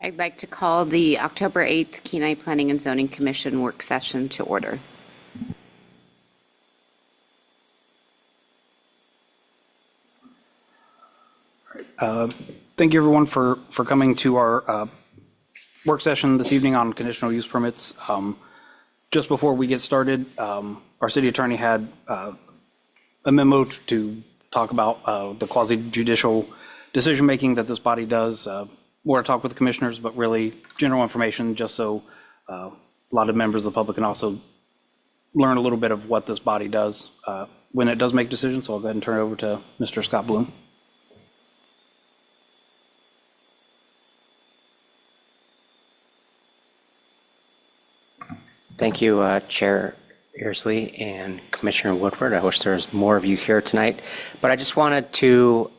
I'd like to call the October 8th Kenai Planning and Zoning Commission work session to order. Thank you, everyone, for coming to our work session this evening on conditional use permits. Just before we get started, our city attorney had a memo to talk about the quasi-judicial decision-making that this body does. More to talk with the commissioners, but really general information, just so a lot of members of the public can also learn a little bit of what this body does when it does make decisions. So I'll go ahead and turn it over to Mr. Scott Bloom. Thank you, Chair Earsley and Commissioner Woodward. I wish there was more of you here tonight, but I just wanted to,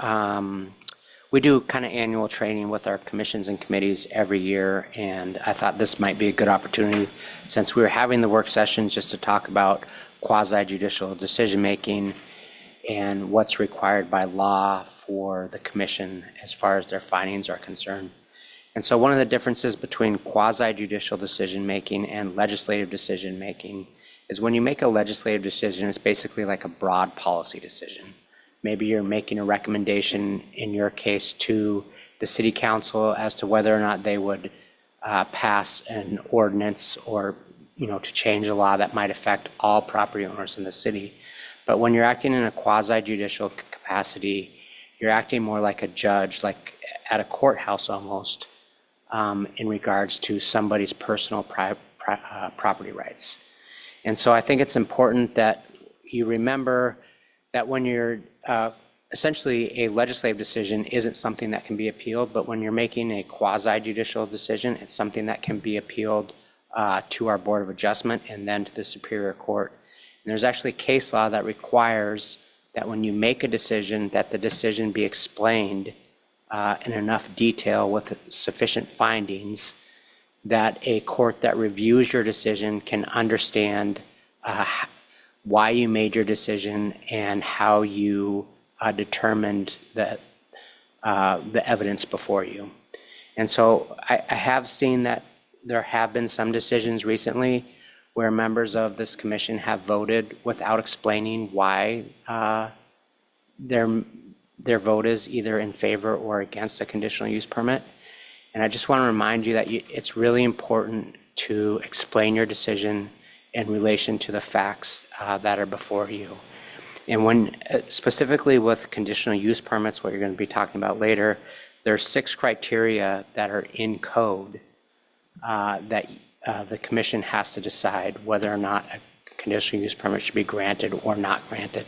we do kind of annual training with our commissions and committees every year, and I thought this might be a good opportunity since we were having the work sessions just to talk about quasi-judicial decision-making and what's required by law for the commission as far as their findings are concerned. And so one of the differences between quasi-judicial decision-making and legislative decision-making is when you make a legislative decision, it's basically like a broad policy decision. Maybe you're making a recommendation, in your case, to the city council as to whether or not they would pass an ordinance or, to change a law that might affect all property owners in the city. But when you're acting in a quasi-judicial capacity, you're acting more like a judge, like at a courthouse almost, in regards to somebody's personal property rights. And so I think it's important that you remember that when you're essentially a legislative decision isn't something that can be appealed, but when you're making a quasi-judicial decision, it's something that can be appealed to our Board of Adjustment and then to the Superior Court. And there's actually case law that requires that when you make a decision, that the decision be explained in enough detail with sufficient findings that a court that reviews your decision can understand why you made your decision and how you determined the evidence before you. And so I have seen that there have been some decisions recently where members of this commission have voted without explaining why their vote is either in favor or against a conditional use permit. And I just want to remind you that it's really important to explain your decision in relation to the facts that are before you. And when specifically with conditional use permits, what you're going to be talking about later, there are 6 criteria that are in code that the commission has to decide whether or not a conditional use permit should be granted or not granted.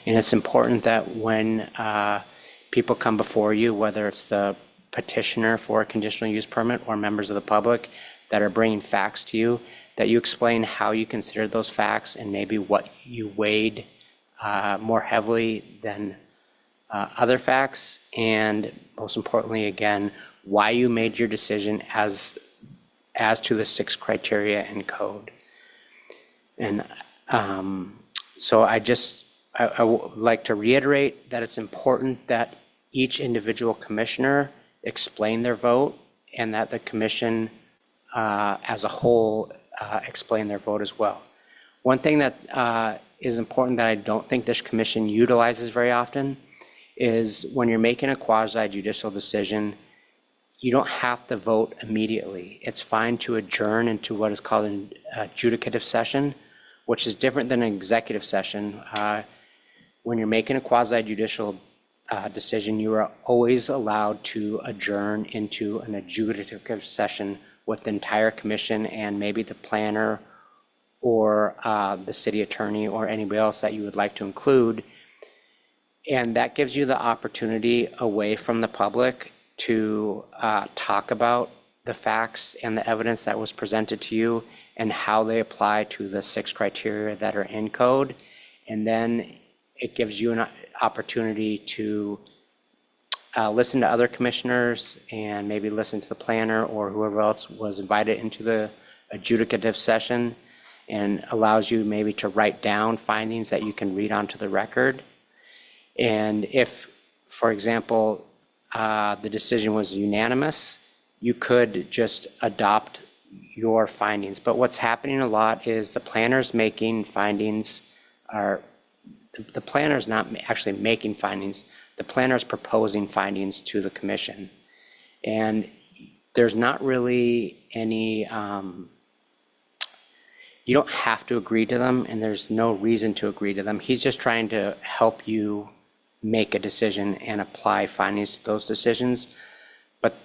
And it's important that when people come before you, whether it's the petitioner for a conditional use permit or members of the public that are bringing facts to you, that you explain how you considered those facts and maybe what you weighed more heavily than other facts, and most importantly, again, why you made your decision as to the 6 criteria in code. And so I would like to reiterate that it's important that each individual commissioner explain their vote and that the commission as a whole explain their vote as well. One thing that is important that I don't think this commission utilizes very often is when you're making a quasi-judicial decision, you don't have to vote immediately. It's fine to adjourn into what is called an adjudicative session, which is different than an executive session. When you're making a quasi-judicial decision, you are always allowed to adjourn into an adjudicative session with the entire commission and maybe the planner or the city attorney or anybody else that you would like to include. And that gives you the opportunity away from the public to talk about the facts and the evidence that was presented to you and how they apply to the 6 criteria that are in code. And then it gives you an opportunity to listen to other commissioners and maybe listen to the planner or whoever else was invited into the adjudicative session, and allows you maybe to write down findings that you can read onto the record. And if, for example, the decision was unanimous, you could just adopt your findings. But what's happening a lot is the planner's making findings the planner's not actually making findings, the planner's proposing findings to the commission. And there's not really any, you don't have to agree to them, and there's no reason to agree to them. He's just trying to help you make a decision and apply findings to those decisions. But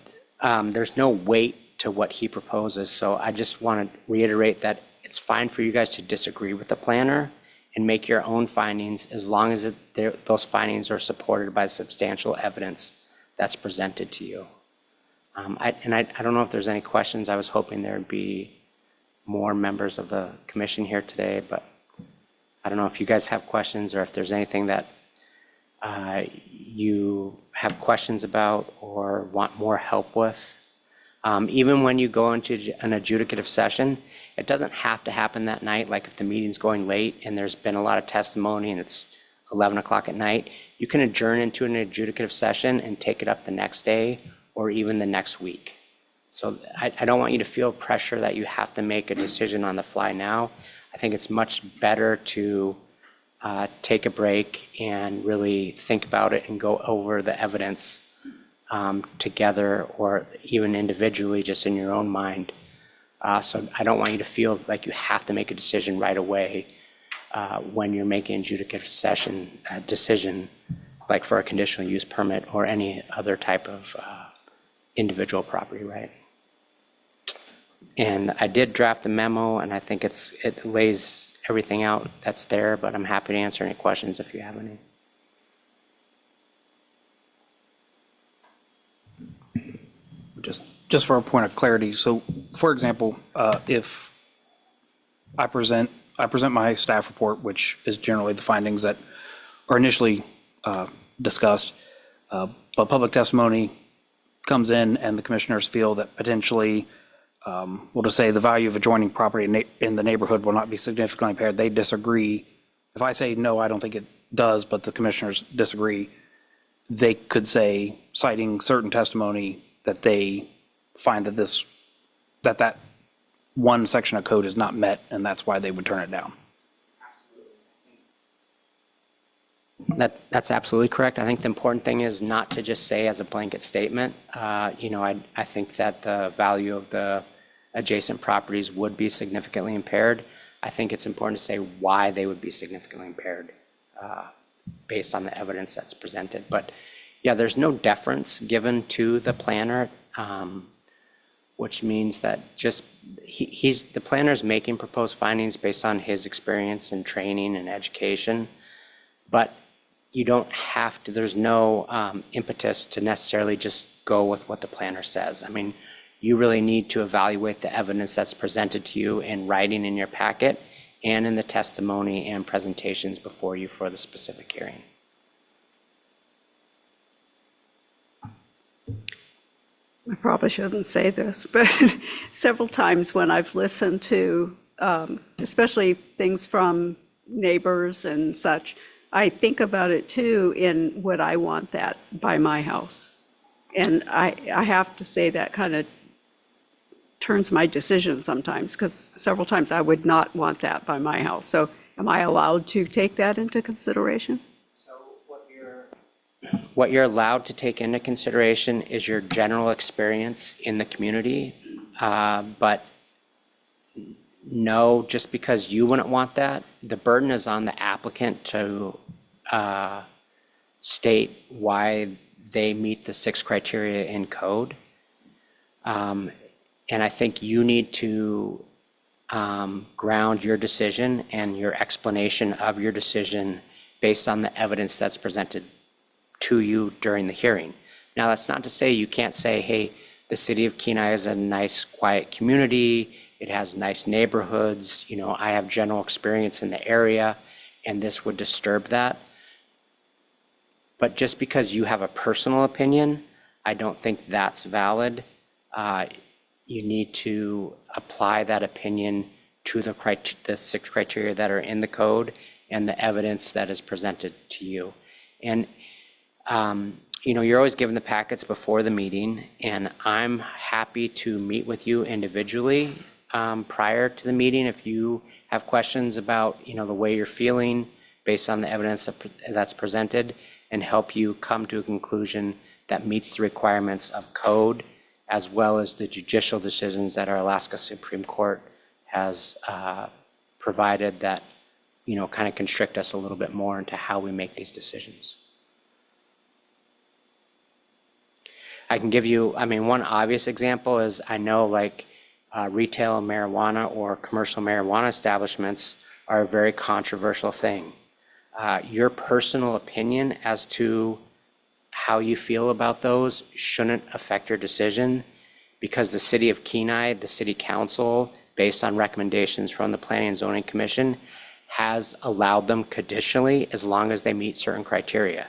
there's no weight to what he proposes. So I just want to reiterate that it's fine for you guys to disagree with the planner and make your own findings as long as those findings are supported by substantial evidence that's presented to you. I don't know if there's any questions. I was hoping there'd be more members of the commission here today, but I don't know if you guys have questions or if there's anything that you have questions about or want more help with. Even when you go into an adjudicative session, it doesn't have to happen that night. Like if the meeting's going late and there's been a lot of testimony and it's 11 o'clock at night, you can adjourn into an adjudicative session and take it up the next day or even the next week. So I don't want you to feel pressure that you have to make a decision on the fly now. I think it's much better to take a break and really think about it and go over the evidence together or even individually just in your own mind. So I don't want you to feel like you have to make a decision right away when you're making an adjudicative session decision, like for a conditional use permit or any other type of individual property right. And I did draft the memo, and I think it lays everything out that's there, but I'm happy to answer any questions if you have any. Just for a point of clarity, so for example, if I present my staff report, which is generally the findings that are initially discussed, but public testimony comes in and the commissioners feel that potentially, we'll just say the value of adjoining property in the neighborhood will not be significantly impaired, they disagree. If I say, no, I don't think it does, but the commissioners disagree, they could say, citing certain testimony, that they find that that one section of code is not met, and that's why they would turn it down. That's absolutely correct. I think the important thing is not to just say as a blanket statement. I think that the value of the adjacent properties would be significantly impaired. I think it's important to say why they would be significantly impaired based on the evidence that's presented. But yeah, there's no deference given to the planner, which means that just the planner's making proposed findings based on his experience and training and education, but you don't have to, there's no impetus to necessarily just go with what the planner says. I mean, you really need to evaluate the evidence that's presented to you in writing in your packet and in the testimony and presentations before you for the specific hearing. I probably shouldn't say this, but several times when I've listened to, especially things from neighbors and such, I think about it too in would I want that by my house? And I have to say that kind of turns my decision sometimes, because several times I would not want that by my house. So am I allowed to take that into consideration? What you're allowed to take into consideration is your general experience in the community, but no, just because you wouldn't want that, the burden is on the applicant to state why they meet the 6 criteria in code. And I think you need to ground your decision and your explanation of your decision based on the evidence that's presented to you during the hearing. Now, that's not to say you can't say, hey, the city of Kenai is a nice, quiet community. It has nice neighborhoods. I have general experience in the area, and this would disturb that. But just because you have a personal opinion, I don't think that's valid. You need to apply that opinion to the 6 criteria that are in the code and the evidence that is presented to you. And you're always given the packets before the meeting, and I'm happy to meet with you individually prior to the meeting if you have questions about, the way you're feeling based on the evidence that's presented, and help you come to a conclusion that meets the requirements of code as well as the judicial decisions that our Alaska Supreme Court has provided that, kind of constrict us a little bit more into how we make these decisions. I can give you, one obvious example is I know like retail marijuana or commercial marijuana establishments are a very controversial thing. Your personal opinion as to how you feel about those shouldn't affect your decision, because the city of Kenai, the city council, based on recommendations from the Planning and Zoning Commission, has allowed them conditionally as long as they meet certain criteria.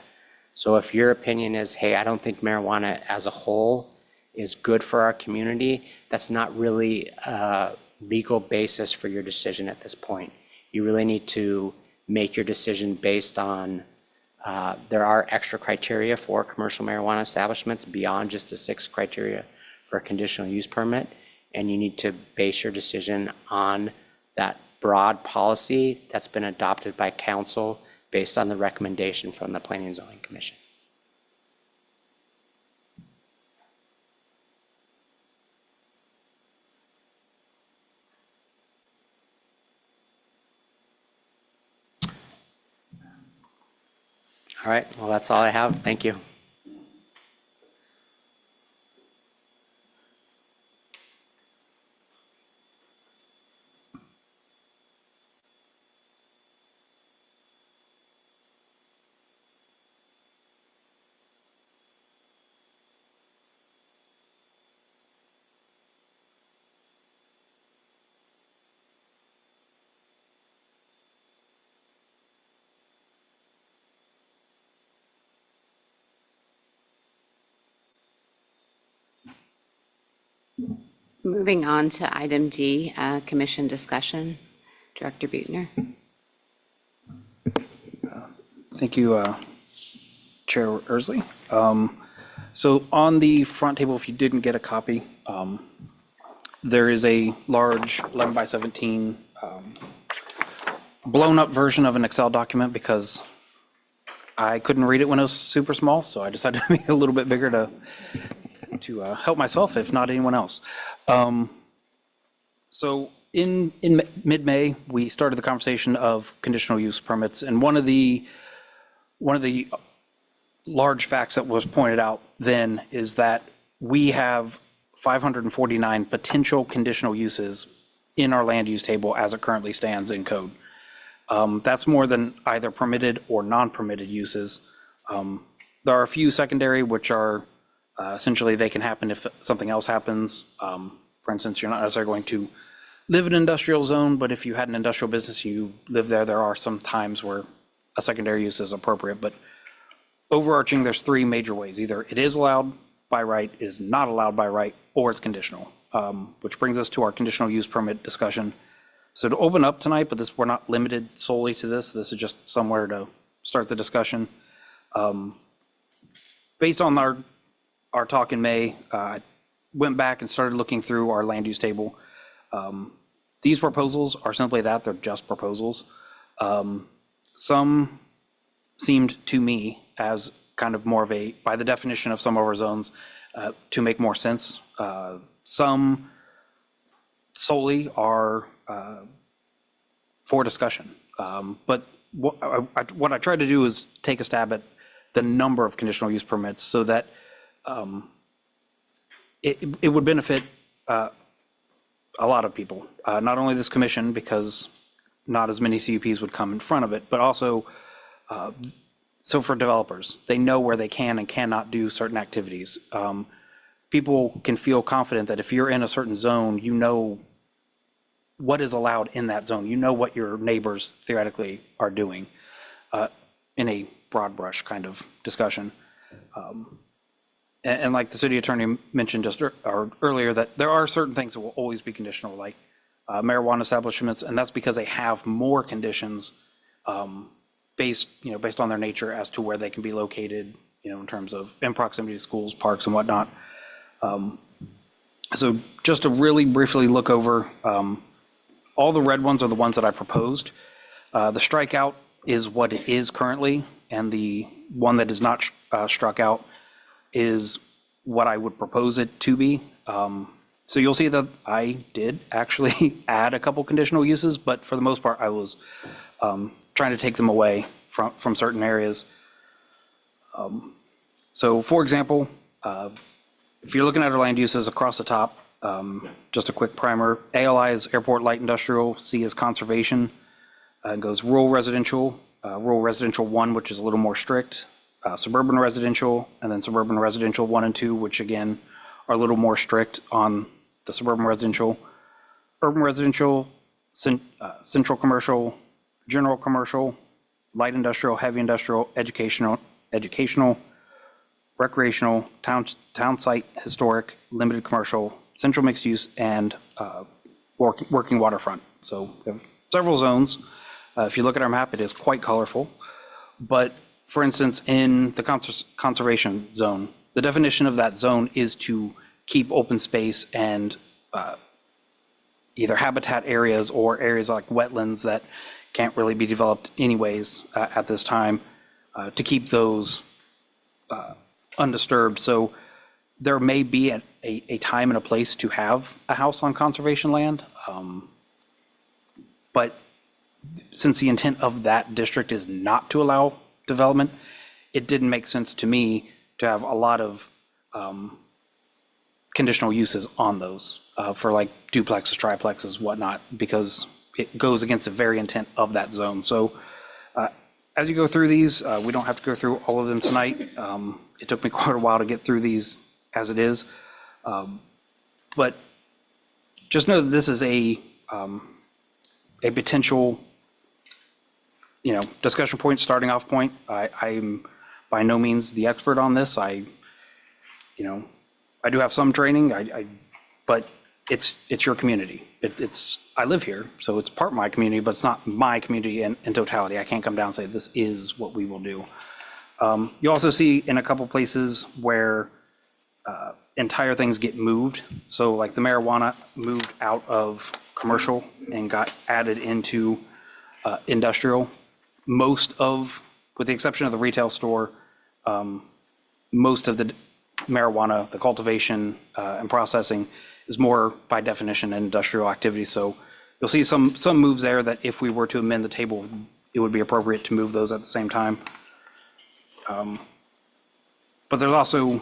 So if your opinion is, hey, I don't think marijuana as a whole is good for our community, that's not really a legal basis for your decision at this point. You really need to make your decision based on, there are extra criteria for commercial marijuana establishments beyond just the 6 criteria for a conditional use permit. And you need to base your decision on that broad policy that's been adopted by council based on the recommendation from the Planning and Zoning Commission. All right, well, that's all I have. Thank you. Moving on to item D, commission discussion. Director Buettner. Thank you, Chair Ersley. So on the front table, if you didn't get a copy, there is a large 11 by 17 blown up version of an Excel document because I couldn't read it when it was super small, so I decided to make it a little bit bigger to help myself, if not anyone else. So in mid-May, we started the conversation of conditional use permits, and one of the large facts that was pointed out then is that we have 549 potential conditional uses in our land use table as it currently stands in code. That's more than either permitted or non-permitted uses. There are a few secondary, which are essentially they can happen if something else happens. For instance, you're not necessarily going to live in an industrial zone, but if you had an industrial business, you live there, there are some times where a secondary use is appropriate. But overarching, there's 3 major ways. Either it is allowed by right, it is not allowed by right, or it's conditional, which brings us to our conditional use permit discussion. So to open up tonight, but we're not limited solely to this. This is just somewhere to start the discussion. Based on our talk in May, I went back and started looking through our land use table. These proposals are simply that, they're just proposals. Some seemed to me as kind of more of a, by the definition of some of our zones, to make more sense. Some solely are for discussion. But what I tried to do is take a stab at the number of conditional use permits so that it would benefit a lot of people, not only this commission, because not as many CUPs would come in front of it, but also so for developers, they know where they can and cannot do certain activities. People can feel confident that if you're in a certain zone, you know what is allowed in that zone. You know what your neighbors theoretically are doing in a broad brush kind of discussion. And like the city attorney mentioned just earlier, that there are certain things that will always be conditional, like marijuana establishments, and that's because they have more conditions based on their nature as to where they can be located, in terms of in proximity to schools, parks and whatnot. So just to really briefly look over, all the red ones are the ones that I proposed. The strikeout is what it is currently, and the one that is not struck out is what I would propose it to be. So you'll see that I did actually add a couple conditional uses, but for the most part, I was trying to take them away from certain areas. So for example, if you're looking at our land uses across the top, just a quick primer, ALI is airport light industrial, C is conservation, goes rural residential 1, which is a little more strict, suburban residential, and then suburban residential 1 and 2, which again are a little more strict on the suburban residential, urban residential, central commercial, general commercial, light industrial, heavy industrial, educational, recreational, town site, historic, limited commercial, central mixed use, and working waterfront. So we have several zones. If you look at our map, it is quite colorful. But for instance, in the conservation zone, the definition of that zone is to keep open space and either habitat areas or areas like wetlands that can't really be developed anyways at this time, to keep those undisturbed. So there may be a time and a place to have a house on conservation land. But since the intent of that district is not to allow development, it didn't make sense to me to have a lot of conditional uses on those for like duplexes, triplexes, whatnot, because it goes against the very intent of that zone. So as you go through these, we don't have to go through all of them tonight. It took me quite a while to get through these as it is. But just know that this is a potential, discussion point, starting off point. I'm by no means the expert on this. I do have some training, but it's your community. I live here, so it's part of my community, but it's not my community in totality. I can't come down and say this is what we will do. You also see in a couple places where entire things get moved. So like the marijuana moved out of commercial and got added into industrial. With the exception of the retail store, most of the marijuana, the cultivation and processing is more by definition an industrial activity. So you'll see some moves there that if we were to amend the table, it would be appropriate to move those at the same time. But there's also.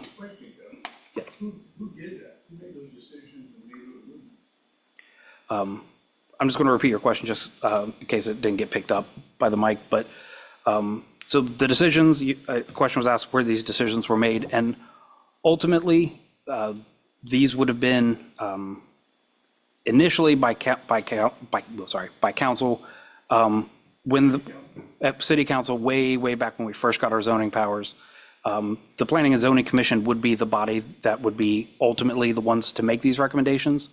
Yes. Who did that? Who made those decisions and made those movements? I'm just going to repeat your question just in case it didn't get picked up by the mic. But so the decisions, a question was asked where these decisions were made, and ultimately these would have been initially by council when at city council way back when we first got our zoning powers. The Planning and Zoning Commission would be the body that would be ultimately the ones to make these recommendations.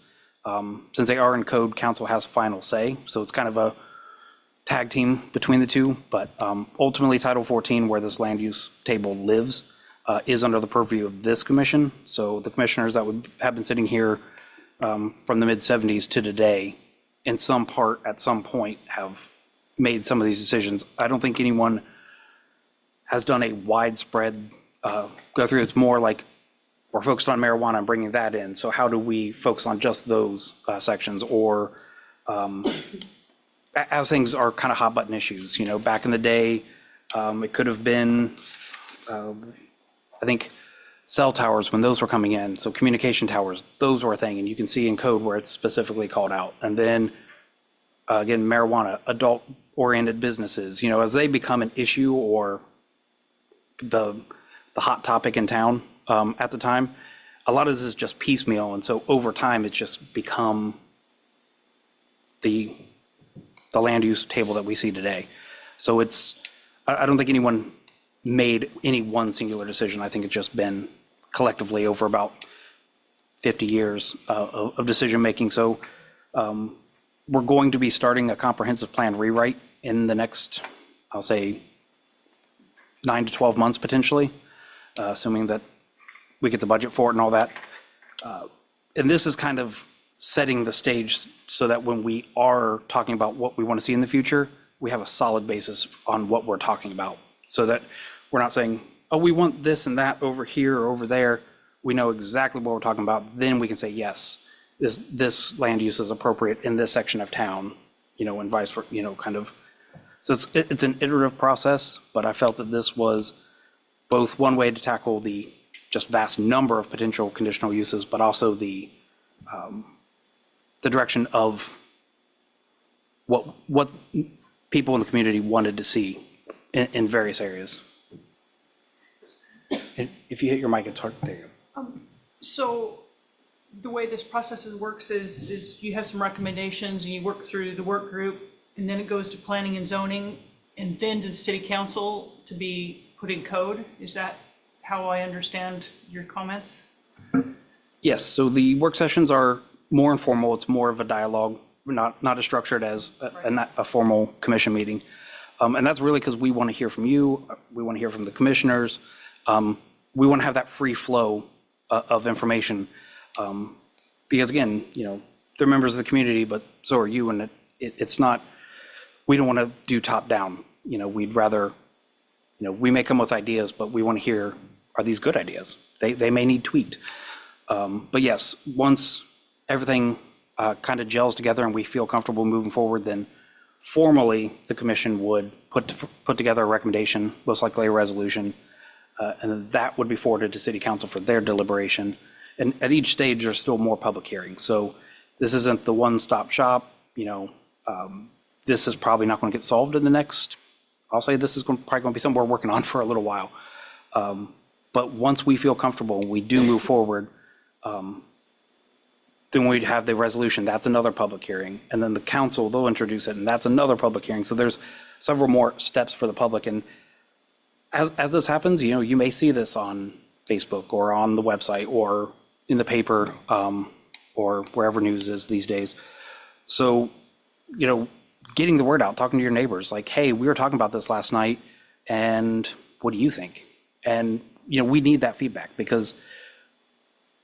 Since they are in code, council has final say, so it's kind of a tag team between the two. But ultimately, Title 14, where this land use table lives, is under the purview of this commission. So the commissioners that would have been sitting here from the mid-'70s to today, in some part, at some point, have made some of these decisions. I don't think anyone has done a widespread go through. It's more like we're focused on marijuana and bringing that in. So how do we focus on just those sections? Or as things are kind of hot button issues, back in the day, it could have been, I think, cell towers when those were coming in. So communication towers, those were a thing. And you can see in code where it's specifically called out. And then again, marijuana, adult oriented businesses, as they become an issue or the hot topic in town at the time, a lot of this is just piecemeal. And so over time, it's just become the land use table that we see today. So I don't think anyone made any one singular decision. I think it's just been collectively over about 50 years of decision making. So we're going to be starting a comprehensive plan rewrite in the next, I'll say, 9 to 12 months potentially. assuming that we get the budget for it and all that. And this is kind of setting the stage so that when we are talking about what we want to see in the future, we have a solid basis on what we're talking about, so that we're not saying, oh, we want this and that over here or over there. We know exactly what we're talking about. Then we can say, yes, this land use is appropriate in this section of town, and vice versa, kind of. So it's an iterative process, but I felt that this was both one way to tackle the just vast number of potential conditional uses, but also the direction of what people in the community wanted to see in various areas. And if you hit your mic, it's hard. There you go. So the way this process works is you have some recommendations and you work through the work group, and then it goes to planning and zoning, and then to the city council to be put in code. Is that how I understand your comments? Yes, so the work sessions are more informal. It's more of a dialogue, not as structured as a formal commission meeting. And that's really because we want to hear from you. We want to hear from the commissioners. We want to have that free flow of information. Because again, they're members of the community, but so are you. And it's not, we don't want to do top down. We'd rather, we may come with ideas, but we want to hear, are these good ideas? They may need tweaked. But yes, once everything kind of gels together and we feel comfortable moving forward, then formally the commission would put together a recommendation, most likely a resolution, and then that would be forwarded to city council for their deliberation. And at each stage, there's still more public hearings. So this isn't the one-stop shop. This is probably not going to get solved in the next, I'll say this is probably going to be something we're working on for a little while. But once we feel comfortable and we do move forward, then we'd have the resolution. That's another public hearing. And then the council, they'll introduce it, and that's another public hearing. So there's several more steps for the public. And as this happens, you may see this on Facebook or on the website or in the paper or wherever news is these days. So, getting the word out, talking to your neighbors, like, hey, we were talking about this last night, and what do you think? And, we need that feedback because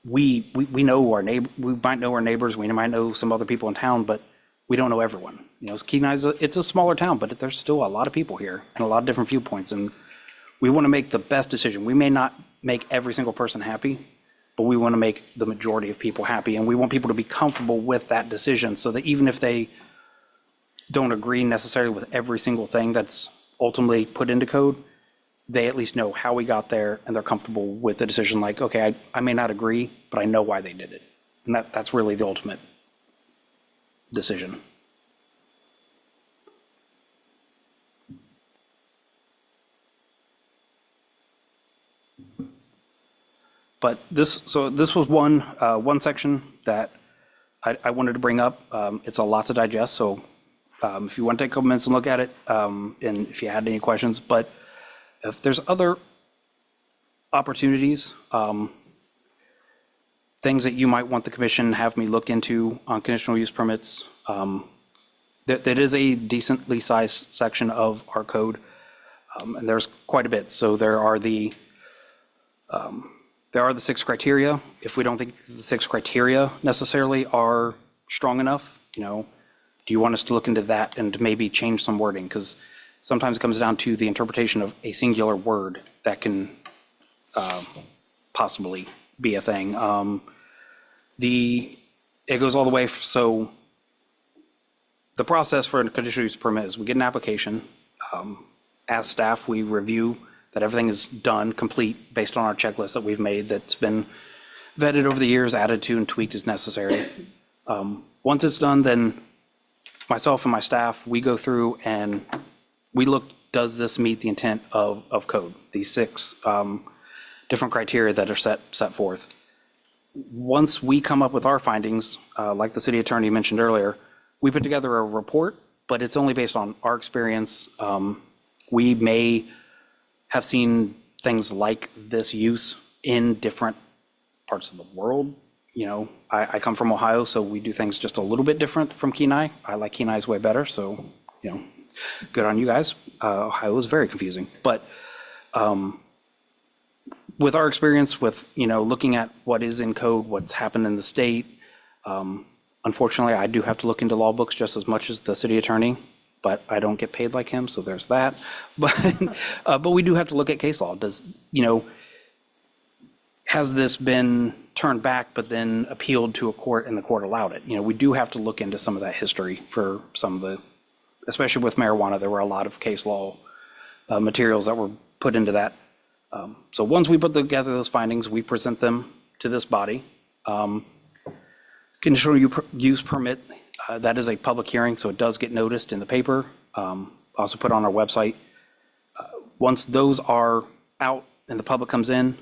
we know our neighbor, we might know our neighbors, we might know some other people in town, but we don't know everyone. Kenai it's a smaller town, but there's still a lot of people here and a lot of different viewpoints, and we want to make the best decision. We may not make every single person happy, but we want to make the majority of people happy, and we want people to be comfortable with that decision so that even if they don't agree necessarily with every single thing that's ultimately put into code, they at least know how we got there and they're comfortable with the decision. Like, okay, I may not agree, but I know why they did it. And that's really the ultimate decision. But this was one section that I wanted to bring up. It's a lot to digest, so if you want to take a couple minutes and look at it, and if you had any questions, but if there's other opportunities, things that you might want the commission have me look into on conditional use permits, that is a decently sized section of our code, and there's quite a bit. So there are the 6 criteria. If we don't think the 6 criteria necessarily are strong enough, do you want us to look into that and maybe change some wording? Because sometimes it comes down to the interpretation of a singular word that can possibly be a thing. It goes all the way, so the process for a conditional use permit is we get an application. As staff, we review that everything is done, complete, based on our checklist that we've made that's been vetted over the years, added to and tweaked as necessary. Once it's done, then myself and my staff, we go through and we look, does this meet the intent of code? These 6 different criteria that are set forth. Once we come up with our findings, like the city attorney mentioned earlier, we put together a report, but it's only based on our experience. We may have seen things like this use in different parts of the world. I come from Ohio, so we do things just a little bit different from Kenai. I like Kenai's way better, so, good on you guys. Ohio is very confusing. But with our experience with, looking at what is in code, what's happened in the state, unfortunately, I do have to look into law books just as much as the city attorney, but I don't get paid like him, so there's that. But we do have to look at case law. Has this been turned back but then appealed to a court and the court allowed it? We do have to look into some of that history for some of the, especially with marijuana, there were a lot of case law materials that were put into that. So once we put together those findings, we present them to this body. Conditional use permit, that is a public hearing, so it does get noticed in the paper, also put on our website. Once those are out and the public comes in,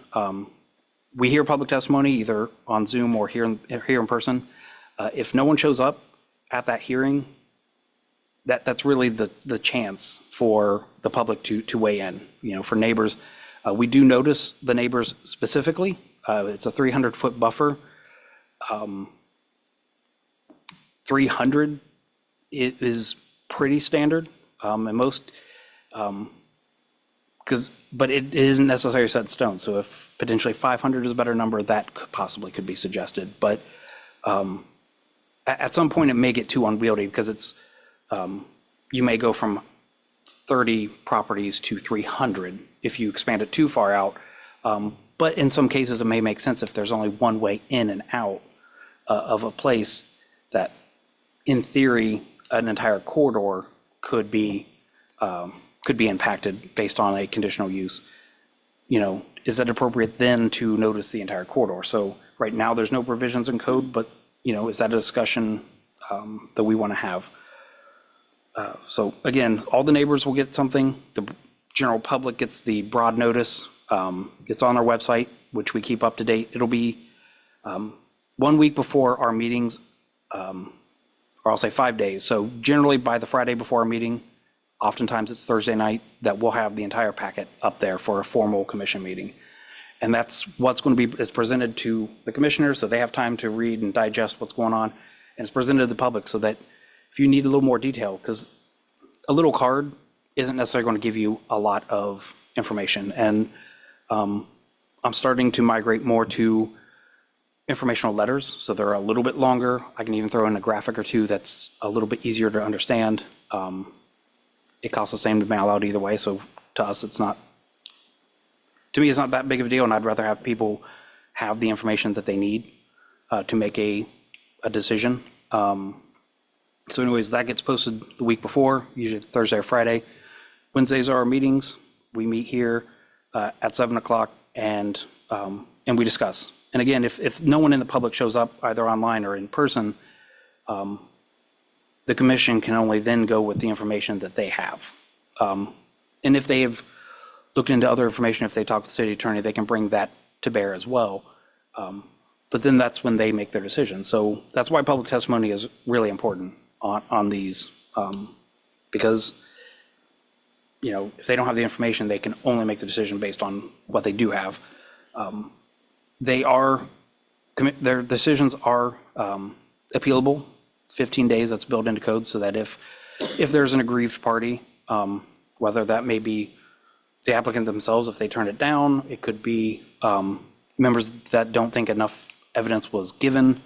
we hear public testimony either on Zoom or here in person. If no one shows up at that hearing, that's really the chance for the public to weigh in. For neighbors, we do notice the neighbors specifically. It's a 300-foot buffer. 300 is pretty standard, and most, but it isn't necessarily set in stone. So if potentially 500 is a better number, that could be suggested. But at some point, it may get too unwieldy because it's you may go from 30 properties to 300 if you expand it too far out. But in some cases, it may make sense if there's only one way in and out of a place that, in theory, an entire corridor could be impacted based on a conditional use. Is it appropriate then to notice the entire corridor? So right now, there's no provisions in code, but is that a discussion that we want to have? So again, all the neighbors will get something. The general public gets the broad notice. It's on our website, which we keep up to date. It'll be 1 week before our meetings, or I'll say 5 days. So generally by the Friday before our meeting, oftentimes it's Thursday night, that we'll have the entire packet up there for a formal commission meeting. And that's what's going to be is presented to the commissioners, so they have time to read and digest what's going on. And it's presented to the public so that if you need a little more detail, because a little card isn't necessarily going to give you a lot of information. And I'm starting to migrate more to informational letters, so they're a little bit longer. I can even throw in a graphic or two that's a little bit easier to understand. It costs the same to mail out either way, so to us, it's not that big of a deal, and I'd rather have people have the information that they need to make a decision. So anyways, that gets posted the week before, usually Thursday or Friday. Wednesdays are our meetings. We meet here at 7 o'clock and we discuss. And again, if no one in the public shows up either online or in person, the commission can only then go with the information that they have. And if they have looked into other information, if they talk to the city attorney, they can bring that to bear as well. But then that's when they make their decision. So that's why public testimony is really important on these, because if they don't have the information, they can only make the decision based on what they do have. Their decisions are appealable. 15 days, that's built into code, so that if there's an aggrieved party, whether that may be the applicant themselves, if they turn it down, it could be members that don't think enough evidence was given.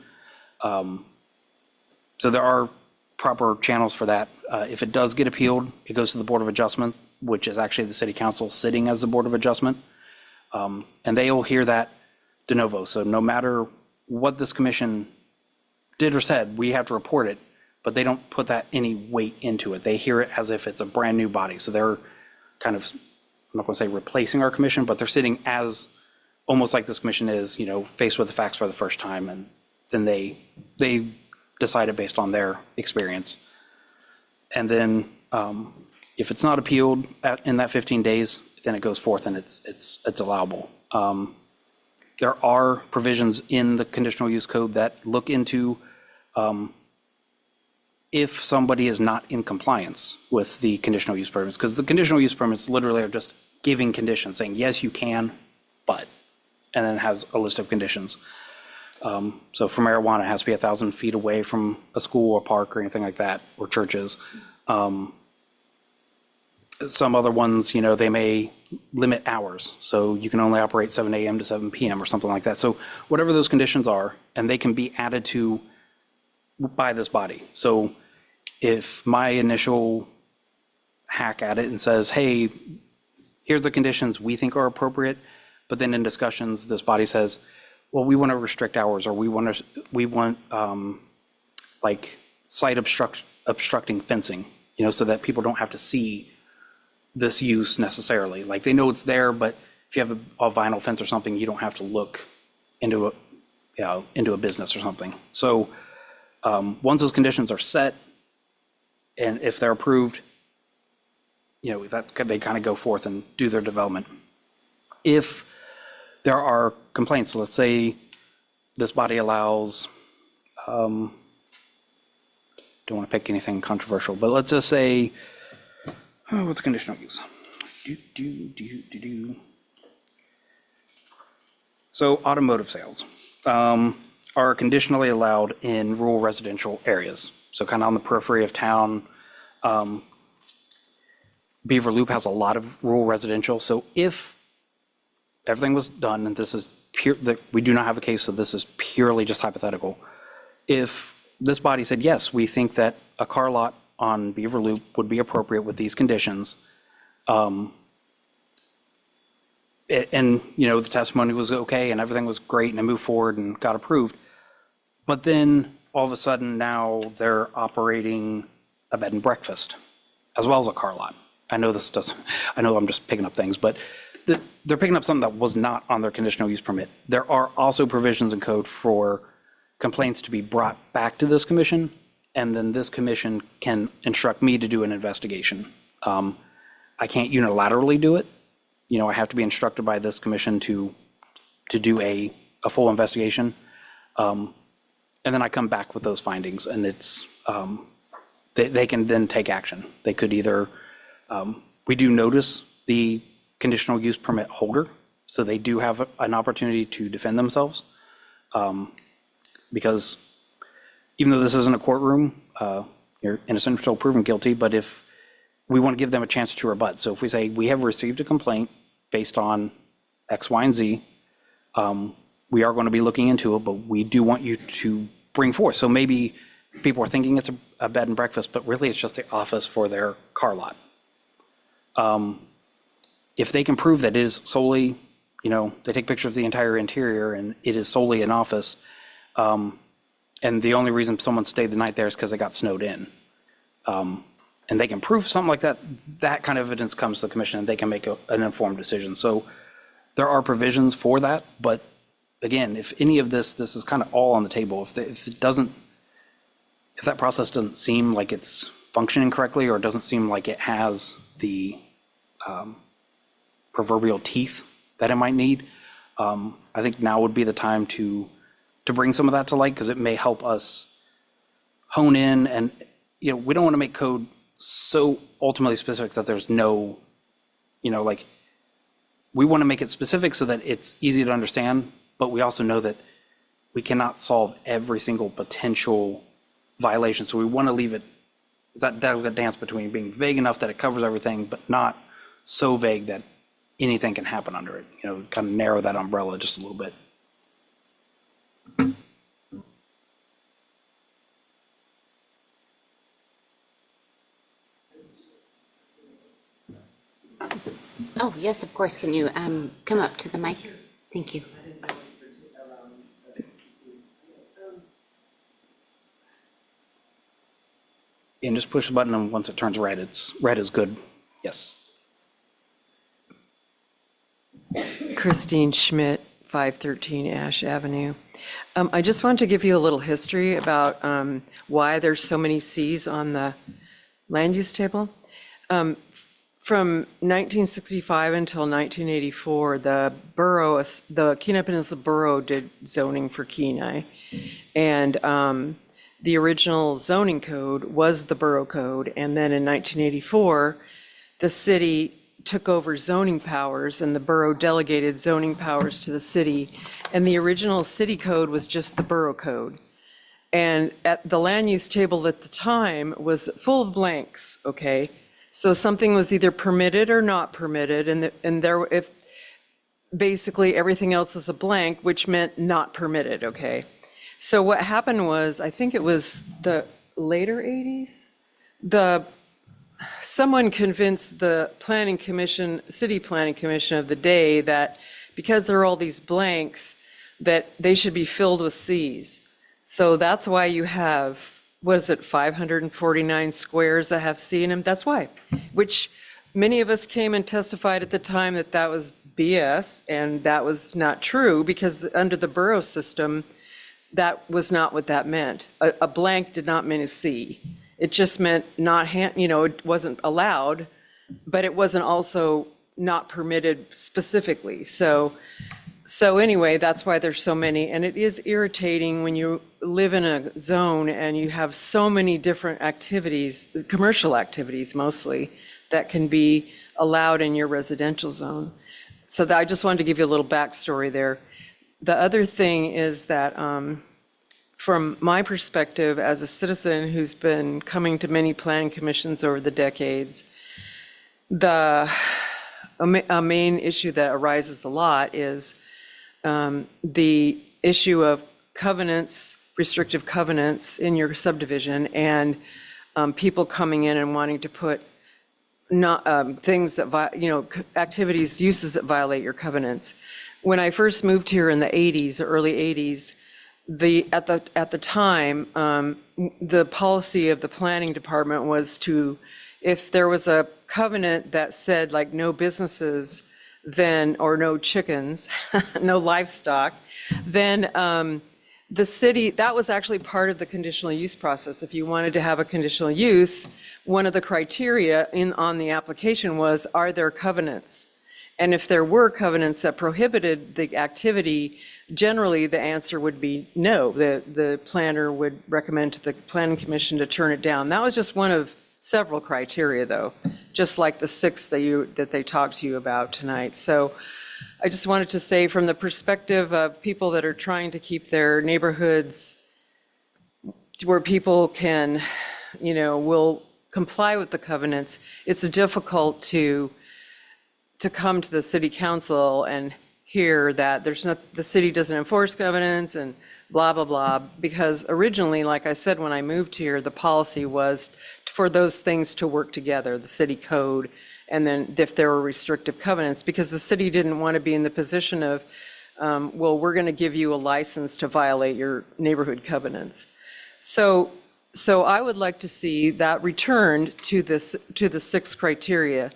So there are proper channels for that. If it does get appealed, it goes to the Board of Adjustment, which is actually the City Council sitting as the Board of Adjustment. And they will hear that de novo. So no matter what this commission did or said, we have to report it, but they don't put that any weight into it. They hear it as if it's a brand new body. So they're kind of, I'm not going to say replacing our commission, but they're sitting as almost like this commission is, faced with the facts for the first time. And then they decide it based on their experience. And then if it's not appealed in that 15 days, then it goes forth and it's allowable. There are provisions in the conditional use code that look into if somebody is not in compliance with the conditional use permits, because the conditional use permits literally are just giving conditions, saying, yes, you can, but, and then it has a list of conditions. So for marijuana, it has to be 1,000 feet away from a school or park or anything like that, or churches. Some other ones, they may limit hours. So you can only operate 7 a.m. to 7 p.m. or something like that. So whatever those conditions are, and they can be added to by this body. So if my initial hack at it and says, hey, here's the conditions we think are appropriate, but then in discussions, this body says, well, we want to restrict hours, or we want like site obstructing fencing, so that people don't have to see this use necessarily. Like they know it's there, but if you have a vinyl fence or something, you don't have to look into a business or something. So once those conditions are set, and if they're approved, they kind of go forth and do their development. If there are complaints, let's say this body allows, don't want to pick anything controversial, but let's just say, what's conditional use? So automotive sales are conditionally allowed in rural residential areas. So kind of on the periphery of town. Beaver Loop has a lot of rural residential. So if everything was done, and this is pure, we do not have a case, so this is purely just hypothetical. If this body said, yes, we think that a car lot on Beaver Loop would be appropriate with these conditions, and the testimony was okay and everything was great and it moved forward and got approved, but then all of a sudden now they're operating a bed and breakfast as well as a car lot. I know I'm just picking up things, but they're picking up something that was not on their conditional use permit. There are also provisions in code for complaints to be brought back to this commission, and then this commission can instruct me to do an investigation. I can't unilaterally do it. I have to be instructed by this commission to do a full investigation. And then I come back with those findings, and it's, they can then take action. They could either, we do notice the conditional use permit holder, so they do have an opportunity to defend themselves. Because even though this isn't a courtroom, you're innocent until proven guilty, but if we want to give them a chance to rebut. So if we say, we have received a complaint based on X, Y, and Z, we are going to be looking into it, but we do want you to bring forth. So maybe people are thinking it's a bed and breakfast, but really it's just the office for their car lot. If they can prove that it is solely, they take pictures of the entire interior and it is solely an office, and the only reason someone stayed the night there is because they got snowed in, and they can prove something like that, that kind of evidence comes to the commission and they can make an informed decision. So there are provisions for that, but again, if any of this is kind of all on the table. If that process doesn't seem like it's functioning correctly, or doesn't seem like it has the proverbial teeth that it might need, I think now would be the time to bring some of that to light, because it may help us hone in. And we don't want to make code so ultimately specific that there's no, we want to make it specific so that it's easy to understand, but we also know that we cannot solve every single potential violation. So we want to leave it, it's that delicate dance between being vague enough that it covers everything, but not so vague that anything can happen under it. Kind of narrow that umbrella just a little bit. Oh, yes, of course. Can you come up to the mic? Thank you. And just push the button, and once it turns red, red is good. Yes. Christine Schmidt, 513 Ash Avenue. I just want to give you a little history about why there's so many Cs on the land use table. From 1965 until 1984, the Kenai Peninsula Borough did zoning for Kenai. And the original zoning code was the borough code. And then in 1984, the city took over zoning powers, and the borough delegated zoning powers to the city. And the original city code was just the borough code. And at the land use table at the time was full of blanks, okay? So something was either permitted or not permitted, and there, if, basically everything else was a blank, which meant not permitted, okay? So what happened was, I think it was the later 80s, someone convinced the planning commission, city planning commission of the day that because there are all these blanks, that they should be filled with Cs. So that's why you have, what is it, 549 squares that have C in them? That's why, which many of us came and testified at the time that that was BS, and that was not true, because under the borough system, that was not what that meant. A blank did not mean a C. It just meant not, it wasn't allowed, but it wasn't also not permitted specifically. So anyway, that's why there's so many, and it is irritating when you live in a zone and you have so many different activities, commercial activities mostly, that can be allowed in your residential zone. So I just wanted to give you a little backstory there. The other thing is that from my perspective as a citizen who's been coming to many planning commissions over the decades, a main issue that arises a lot is the issue of covenants, restrictive covenants in your subdivision, and people coming in and wanting to put things that, activities, uses that violate your covenants. When I first moved here in the 80s, or early 80s, at the time, the policy of the planning department was to, if there was a covenant that said like no businesses, then, or no chickens, no livestock, then the city, that was actually part of the conditional use process. If you wanted to have a conditional use, one of the criteria on the application was, are there covenants? And if there were covenants that prohibited the activity, generally the answer would be no. The planner would recommend to the planning commission to turn it down. That was just one of several criteria, though, just like the 6 that they talked to you about tonight. So I just wanted to say, from the perspective of people that are trying to keep their neighborhoods where people can, will comply with the covenants, it's difficult to come to the city council and hear that the city doesn't enforce covenants and blah, blah, blah, because originally, like I said, when I moved here, the policy was for those things to work together, the city code, and then if there were restrictive covenants, because the city didn't want to be in the position of, well, we're going to give you a license to violate your neighborhood covenants. So I would like to see that returned to the 6 criteria.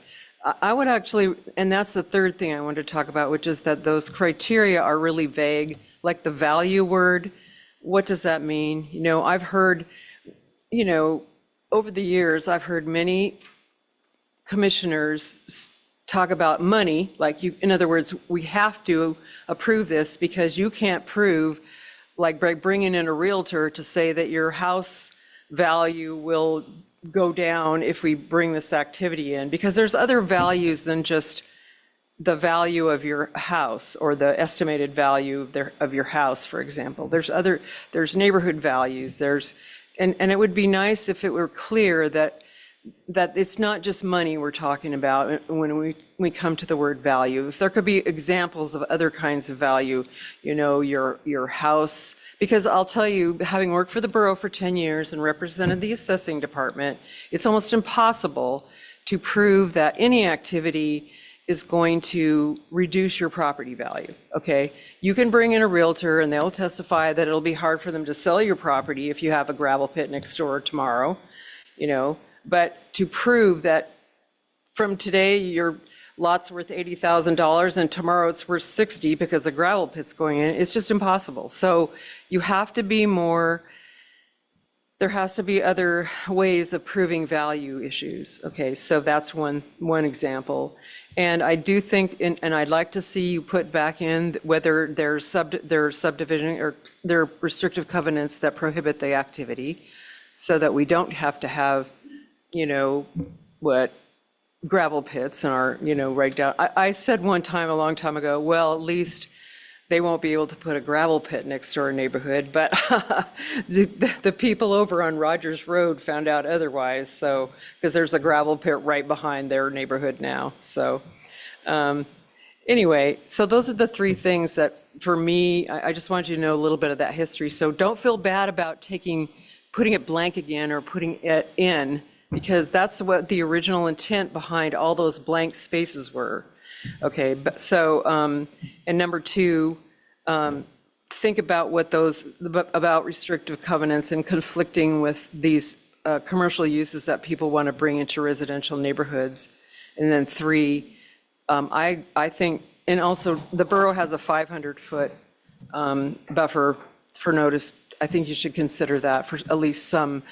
I would actually, and that's the third thing I wanted to talk about, which is that those criteria are really vague, like the value word. What does that mean? I've heard, over the years, I've heard many commissioners talk about money, like in other words, we have to approve this because you can't prove, like by bringing in a realtor to say that your house value will go down if we bring this activity in, because there's other values than just the value of your house or the estimated value of your house, for example. There's neighborhood values, and it would be nice if it were clear that it's not just money we're talking about when we come to the word value. If there could be examples of other kinds of value, your house, because I'll tell you, having worked for the borough for 10 years and represented the assessing department, it's almost impossible to prove that any activity is going to reduce your property value, okay? You can bring in a realtor and they'll testify that it'll be hard for them to sell your property if you have a gravel pit next door tomorrow, but to prove that from today, your lot's worth $80,000 and tomorrow it's worth 60 because a gravel pit's going in, it's just impossible. So you have to be there has to be other ways of proving value issues. Okay, so that's one example. And I do think, and I'd like to see you put back in whether there's subdivision or there are restrictive covenants that prohibit the activity, so that we don't have to have, gravel pits and right down. I said one time, a long time ago, well, at least they won't be able to put a gravel pit next to our neighborhood, but the people over on Rogers Road found out otherwise, so, because there's a gravel pit right behind their neighborhood now, so. Anyway, so those are the three things that, for me, I just wanted you to know a little bit of that history. So don't feel bad about putting it blank again or putting it in, because that's what the original intent behind all those blank spaces were. Okay, but so, and number two, think about about restrictive covenants and conflicting with these commercial uses that people want to bring into residential neighborhoods. And then three, I think, and also the borough has a 500-foot buffer for notice. I think you should consider that for at least some.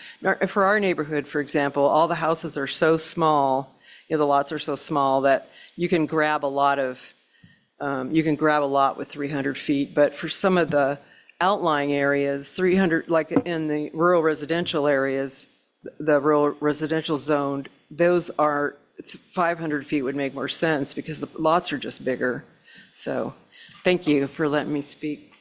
For our neighborhood, for example, all the houses are so small, the lots are so small that you can grab a lot with 300 feet. But for some of the outlying areas, 300, like in the rural residential areas, the rural residential zone, those are 500 feet would make more sense because the lots are just bigger. So thank you for letting me speak.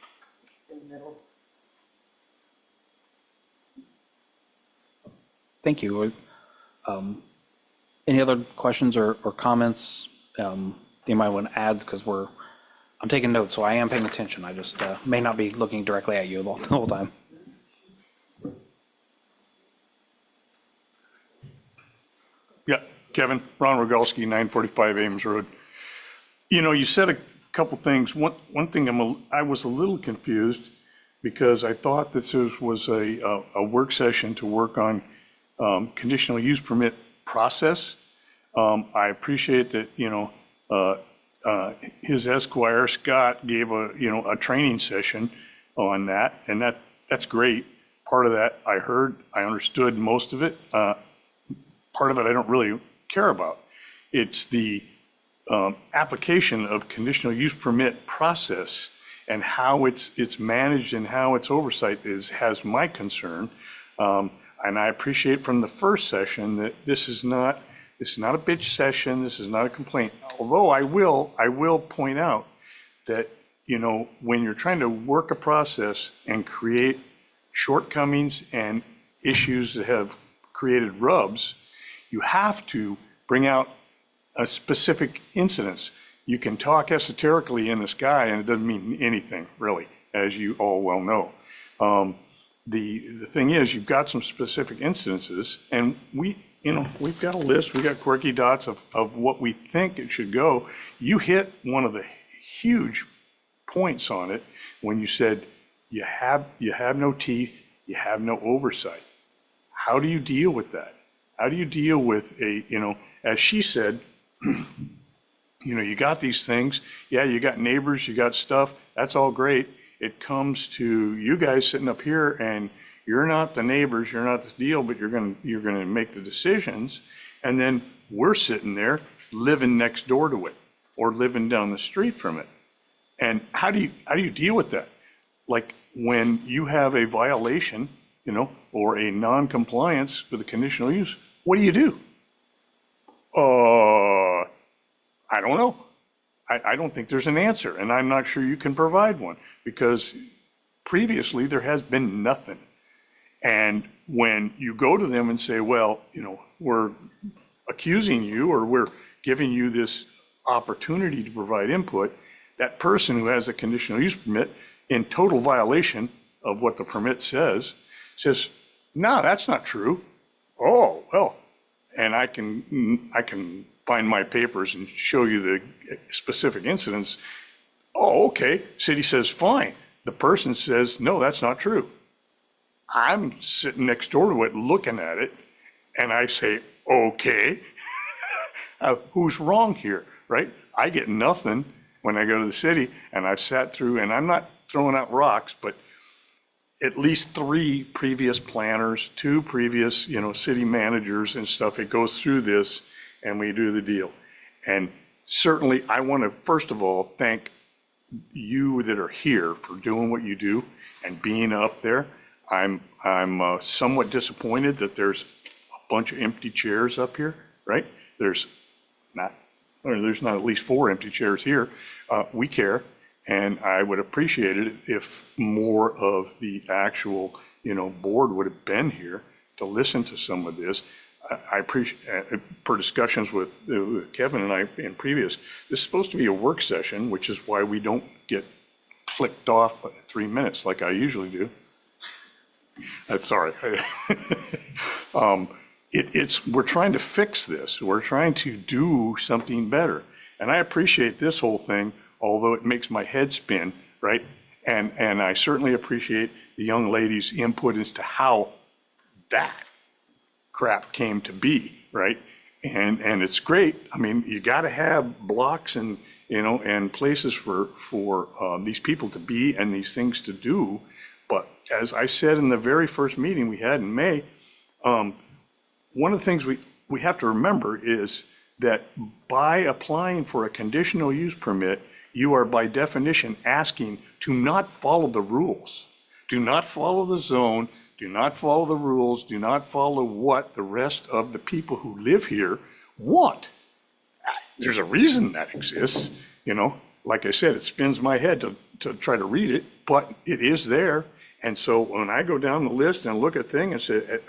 Thank you. Any other questions or comments you might want to add? Because I'm taking notes, so I am paying attention. I just may not be looking directly at you the whole time. Yeah, Kevin, Ron Rogalski, 945 Ames Road. You said a couple things. One thing I was a little confused because I thought this was a work session to work on conditional use permit process. I appreciate that, his Esquire, Scott, gave a training session on that, and that's great. Part of that I heard, I understood most of it. Part of it I don't really care about. It's the application of conditional use permit process and how it's managed and how its oversight has my concern. And I appreciate from the first session that this is not a bitch session. This is not a complaint. Although I will point out that, when you're trying to work a process and create shortcomings and issues that have created rubs, you have to bring out a specific incidents. You can talk esoterically in the sky and it doesn't mean anything really, as you all well know. The thing is, you've got some specific incidences, and we've got a list, we've got quirky dots of what we think it should go. You hit one of the huge points on it when you said you have no teeth, you have no oversight. How do you deal with that? How do you deal with as she said, you got these things, yeah, you got neighbors, you got stuff, that's all great. It comes to you guys sitting up here and you're not the neighbors, you're not the deal, but you're gonna make the decisions. And then we're sitting there living next door to it or living down the street from it. And how do you deal with that? Like when you have a violation, or a non-compliance with a conditional use, what do? I don't know. I don't think there's an answer, and I'm not sure you can provide one, because previously there has been nothing. And when you go to them and say, well, we're accusing you or we're giving you this opportunity to provide input, that person who has a conditional use permit in total violation of what the permit says, no, that's not true. Oh, well, and I can find my papers and show you the specific incidents. Oh, okay, city says, fine. The person says, no, that's not true. I'm sitting next door to it, looking at it, and I say, okay, who's wrong here, right? I get nothing when I go to the city, and I've sat through, and I'm not throwing out rocks, but at least 3 previous planners, 2 previous, city managers and stuff, it goes through this, and we do the deal. And certainly, I want to, first of all, thank you that are here for doing what you do and being up there. I'm somewhat disappointed that there's a bunch of empty chairs up here, right? There's not at least 4 empty chairs here. We care, And I would appreciate it if more of the actual, board would have been here to listen to some of this. I appreciate, per discussions with Kevin and I in previous, this is supposed to be a work session, which is why we don't get clicked off at 3 minutes like I usually do. I'm sorry. We're trying to fix this. We're trying to do something better. And I appreciate this whole thing, although it makes my head spin, right? And I certainly appreciate the young lady's input as to how that crap came to be, right? And it's great. I mean, you got to have blocks and, and places for these people to be and these things to do. But as I said in the very first meeting we had in May, one of the things we have to remember is that by applying for a conditional use permit, you are by definition asking to not follow the rules. Do not follow the zone, do not follow the rules, do not follow what the rest of the people who live here want. There's a reason that exists, Like I said, it spins my head to try to read it, but it is there. And so when I go down the list and look at things and say,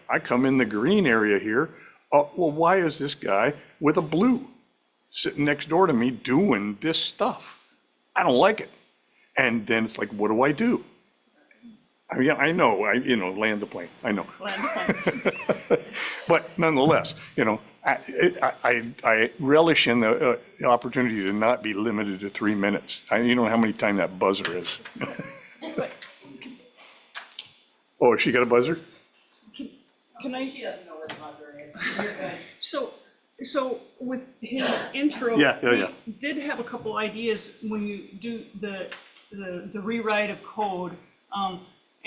I come in the green area here, well, why is this guy with a blue sitting next door to me doing this stuff? I don't like it. And then it's like, what do I do? I mean, I know, land the plane, I know. Land the plane. But nonetheless, I relish in the opportunity to not be limited to 3 minutes. You know how many times that buzzer is. Oh, she got a buzzer? Can I? She doesn't know where the buzzer is. You're good. So with his intro. Yeah. We did have a couple ideas when you do the rewrite of code.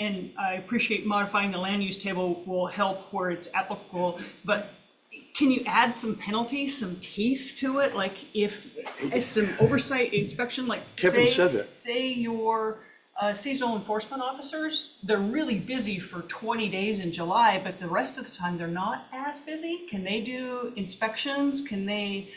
And I appreciate modifying the land use table will help where it's applicable, but can you add some penalties, some teeth to it? Like if some oversight inspection, like Kevin said that. Say your seasonal enforcement officers, they're really busy for 20 days in July, but the rest of the time they're not as busy. Can they do inspections? Can they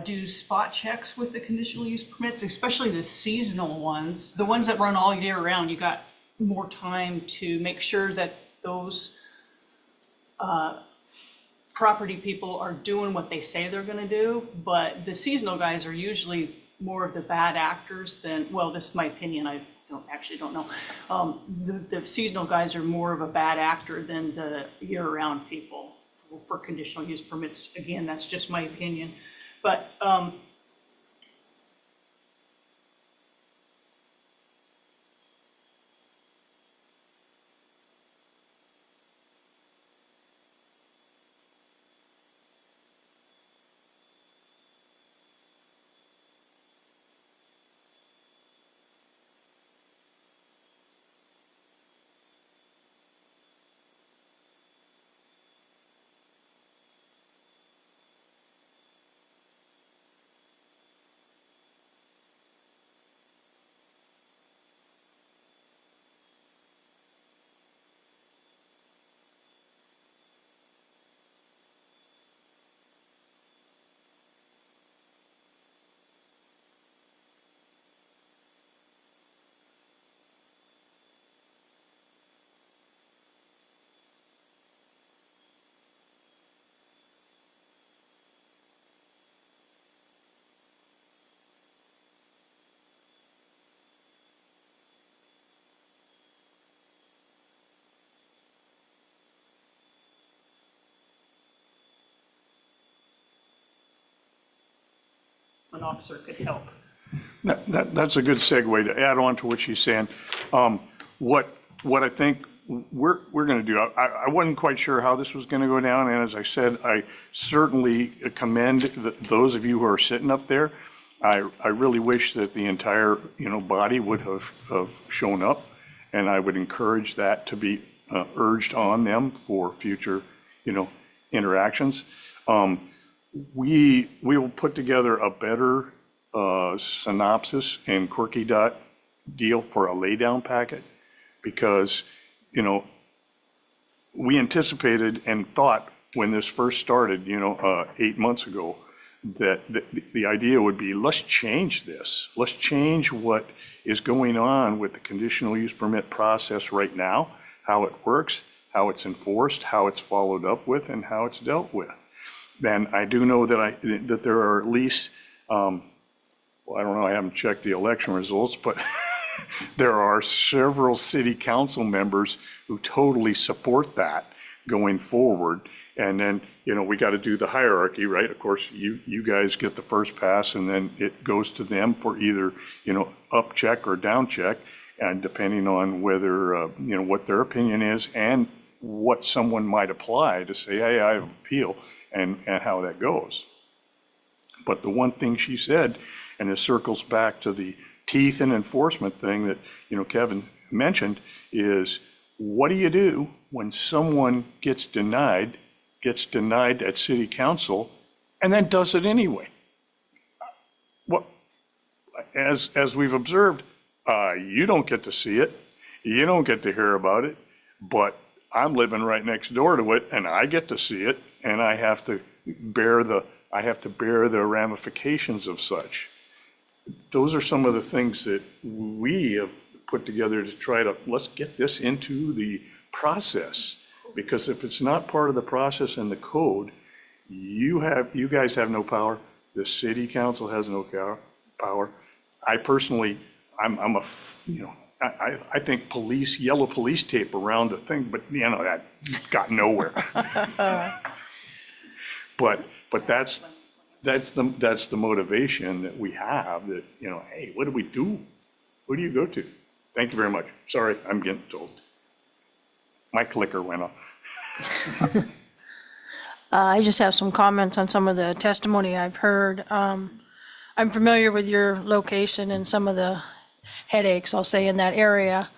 do spot checks with the conditional use permits, especially the seasonal ones, the ones that run all year round? You got more time to make sure that those property people are doing what they say they're gonna do, but the seasonal guys are usually more of the bad actors than, well, this is my opinion, I don't know. The seasonal guys are more of a bad actor than the year-round people for conditional use permits. Again, that's just my opinion. But an officer could help. That's a good segue to add on to what she's saying. What I think we're going to do, I wasn't quite sure how this was going to go down, and as I said, I certainly commend those of you who are sitting up there. I really wish that the entire, body would have shown up, and I would encourage that to be urged on them for future, interactions. We will put together a better synopsis and quirky dot deal for a laydown packet, because, we anticipated and thought when this first started, 8 months ago, that the idea would be, let's change this. Let's change what is going on with the conditional use permit process right now, how it works, how it's enforced, how it's followed up with, and how it's dealt with. And I do know that there are at least, well, I don't know, I haven't checked the election results, but there are several city council members who totally support that going forward. And then, we got to do the hierarchy, right? Of course, you guys get the first pass, and then it goes to them for either, up check or down check, and depending on whether, what their opinion is and what someone might apply to say, hey, I have appeal, and how that goes. But the one thing she said, and it circles back to the teeth and enforcement thing that, Kevin mentioned, is what do you do when someone gets denied at city council and then does it anyway? Well, as we've observed, you don't get to see it, you don't get to hear about it, but I'm living right next door to it, and I get to see it, and I have to bear the ramifications of such. Those are some of the things that we have put together to try to, let's get this into the process. Because if it's not part of the process and the code, you guys have no power. The city council has no power. I personally, I think yellow police tape around the thing, but that got nowhere. But that's the motivation that we have, that, hey, what do we do? Who do you go to? Thank you very much. Sorry, I'm getting told. My clicker went off. I just have some comments on some of the testimony I've heard. I'm familiar with your location and some of the headaches, I'll say, in that area.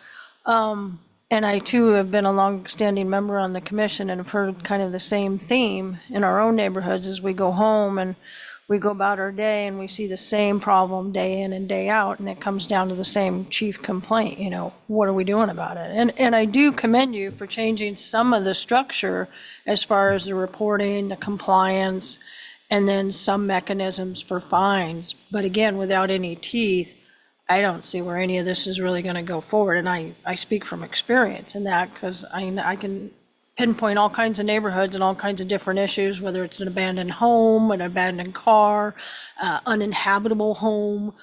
And I too have been a long-standing member on the commission and have heard kind of the same theme in our own neighborhoods as we go home and we go about our day and we see the same problem day in and day out, and it comes down to the same chief complaint, what are we doing about it? And I do commend you for changing some of the structure as far as the reporting, the compliance, and then some mechanisms for fines. But again, without any teeth, I don't see where any of this is really going to go forward. And I speak from experience in that, because I can pinpoint all kinds of neighborhoods and all kinds of different issues, whether it's an abandoned home, an abandoned car, uninhabitable home.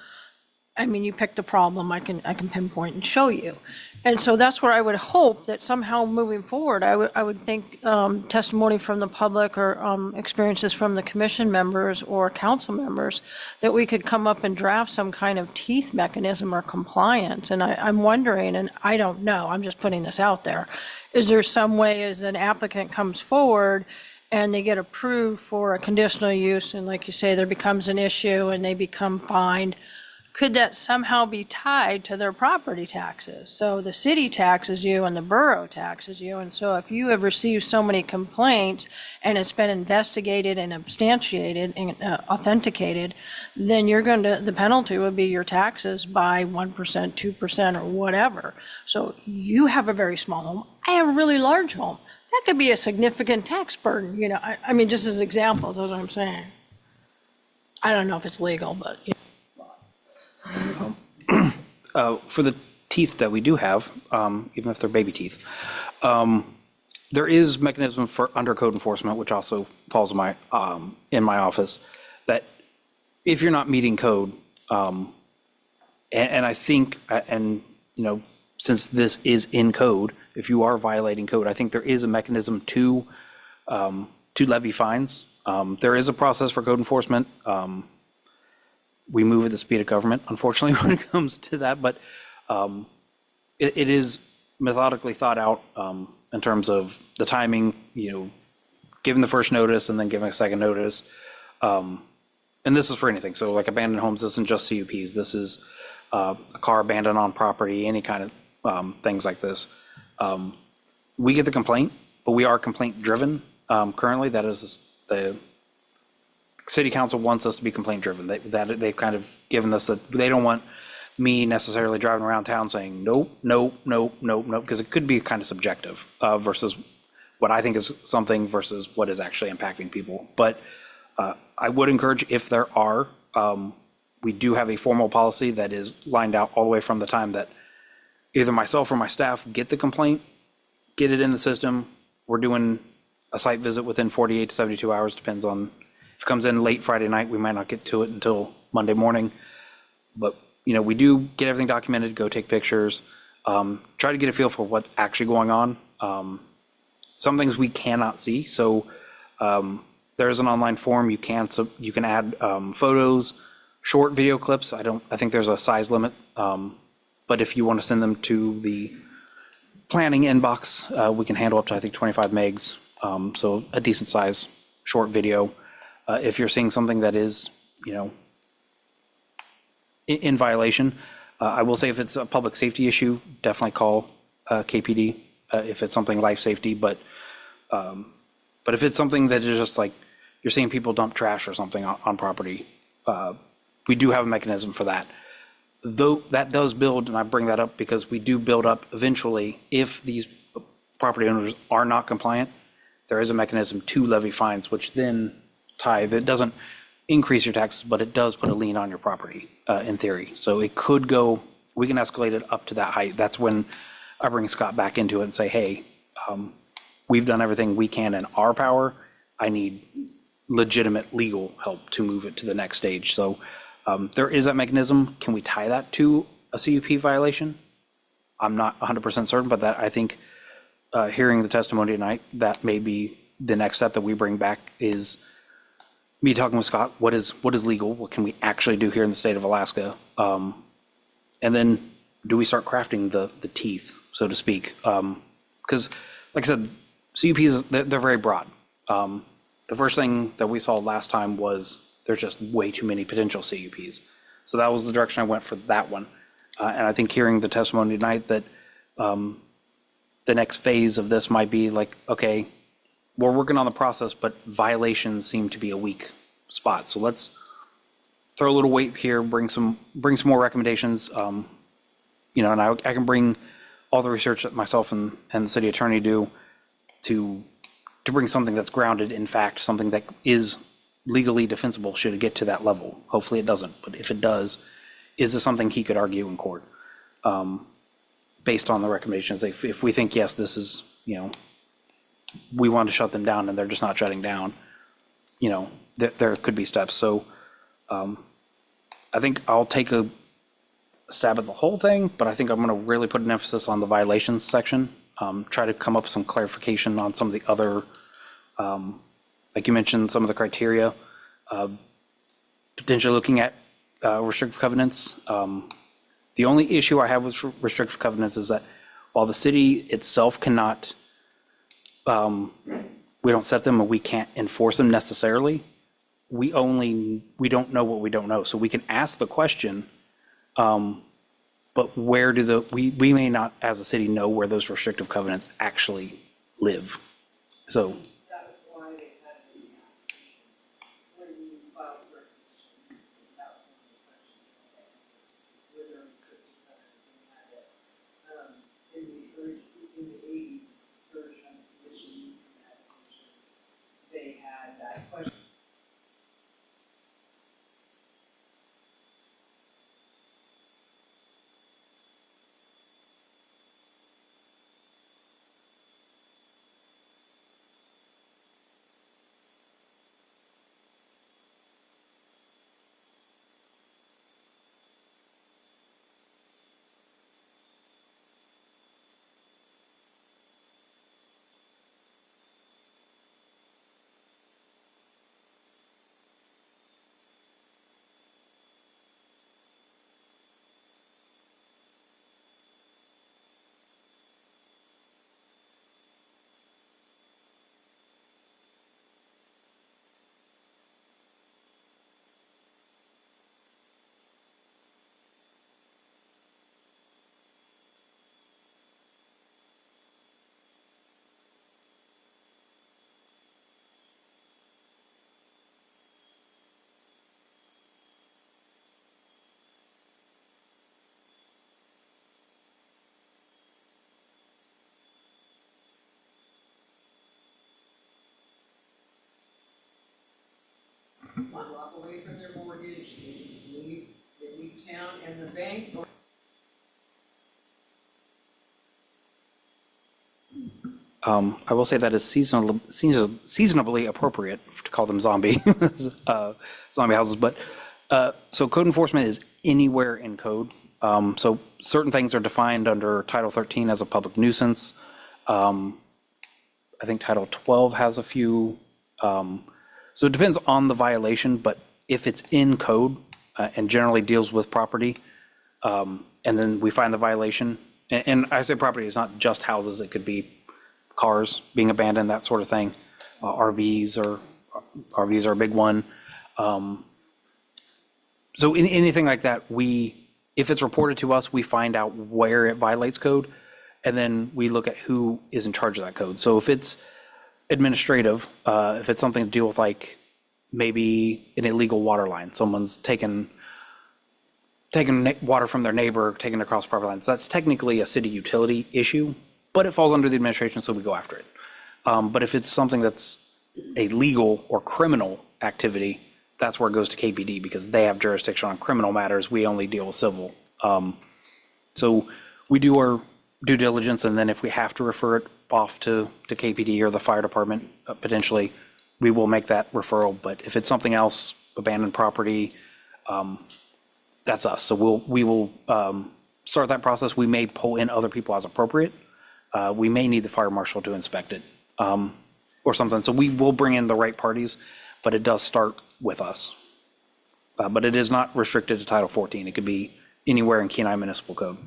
I mean, you pick the problem, I can pinpoint and show you. And so that's where I would hope that somehow moving forward, I would think testimony from the public or experiences from the commission members or council members, that we could come up and draft some kind of teeth mechanism or compliance. And I'm wondering, and I don't know, I'm just putting this out there, is there some way as an applicant comes forward and they get approved for a conditional use, and like you say, there becomes an issue and they become fined, could that somehow be tied to their property taxes? So the city taxes you and the borough taxes you, and so if you have received so many complaints and it's been investigated and substantiated and authenticated, then the penalty would be your taxes by 1%, 2%, or whatever. So you have a very small home, I have a really large home. That could be a significant tax burden, I mean, just as examples, that's what I'm saying. I don't know if it's legal, but. For the teeth that we do have, even if they're baby teeth, there is mechanism for under-code enforcement, which also falls in my office, that if you're not meeting code, and I think, since this is in code, if you are violating code, I think there is a mechanism to levy fines. There is a process for code enforcement. We move at the speed of government, unfortunately, when it comes to that, but it is methodically thought out in terms of the timing, giving the first notice and then giving a second notice. And this is for anything. So like abandoned homes isn't just CUPs. This is a car abandoned on property, any kind of things like this. We get the complaint, but we are complaint driven currently. That is the city council wants us to be complaint driven. They've kind of given us that they don't want me necessarily driving around town saying nope, because it could be kind of subjective versus what I think is something versus what is actually impacting people. But I would encourage, if there are, we do have a formal policy that is lined out all the way from the time that either myself or my staff get the complaint, get it in the system. We're doing a site visit within 48 to 72 hours, depends on, if it comes in late Friday night, we might not get to it until Monday morning. But, you know, we do get everything documented, go take pictures, try to get a feel for what's actually going on. Some things we cannot see, so there is an online form. You can add photos, short video clips. I think there's a size limit, but if you want to send them to the planning inbox, we can handle up to, I think, 25 megs. So a decent size short video. If you're seeing something that is, you know, in violation, I will say if it's a public safety issue, definitely call KPD if it's something life safety. But if it's something that is just like you're seeing people dump trash or something on property, we do have a mechanism for that. Though that does build, and I bring that up because we do build up eventually, if these property owners are not compliant, there is a mechanism to levy fines, which then that doesn't increase your taxes, but it does put a lien on your property in theory. So it could go, we can escalate it up to that height. That's when I bring Scott back into it and say, hey, we've done everything we can in our power. I need legitimate legal help to move it to the next stage. So there is that mechanism. Can we tie that to a CUP violation? I'm not 100% certain, but that I think hearing the testimony tonight, that may be the next step that we bring back is me talking with Scott. What is legal? What can we actually do here in the state of Alaska? And then do we start crafting the teeth, so to speak? Because like I said, CUPs, they're very broad. The first thing that we saw last time was there's just way too many potential CUPs. So that was the direction I went for that one. And I think hearing the testimony tonight that the next phase of this might be like, okay, we're working on the process, but violations seem to be a weak spot. So let's throw a little weight here, bring some more recommendations. You know, and I can bring all the research that myself and the city attorney do to bring something that's grounded in fact, something that is legally defensible should it get to that level. Hopefully it doesn't, but if it does, is this something he could argue in court based on the recommendations? If we think, yes, this is, you know, we want to shut them down and they're just not shutting down, you know, there could be steps. So I think I'll take a stab at the whole thing, but I think I'm going to really put an emphasis on the violations section, try to come up with some clarification on some of the other, like you mentioned, some of the criteria, potentially looking at restrictive covenants. The only issue I have with restrictive covenants is that while the city itself cannot, we don't set them and we can't enforce them necessarily, we don't know what we don't know. So we can ask the question, but where do we may not as a city know where those restrictive covenants actually live. So That was why they had the application, when you filed the recognition, that was one of the questions they answered. Were there restricted covenants and had it, in the 80s version of the conditional use permit application, they had that question. one block away from their mortgage, they leave town, and the bank or I will say that is seasonably appropriate to call them zombie, zombie houses, but, so code enforcement is anywhere in code. So certain things are defined under Title 13 as a public nuisance. I think Title 12 has a few. So it depends on the violation, but if it's in code and generally deals with property, and then we find the violation, and I say property, it's not just houses, it could be cars being abandoned, that sort of thing. RVs are a big one. So in anything like that, if it's reported to us, we find out where it violates code, and then we look at who is in charge of that code. So if it's administrative, if it's something to deal with like maybe an illegal water line, someone's taken water from their neighbor, taken it across property lines, that's technically a city utility issue, but it falls under the administration, so we go after it. But if it's something that's a legal or criminal activity, that's where it goes to KPD because they have jurisdiction on criminal matters. We only deal with civil. So we do our due diligence, and then if we have to refer it off to KPD or the fire department, potentially, we will make that referral. But if it's something else, abandoned property, that's us. So we will start that process. We may pull in other people as appropriate. We may need the fire marshal to inspect it or something. So we will bring in the right parties, but it does start with us. But it is not restricted to Title 14. It could be anywhere in Kenai Municipal Code.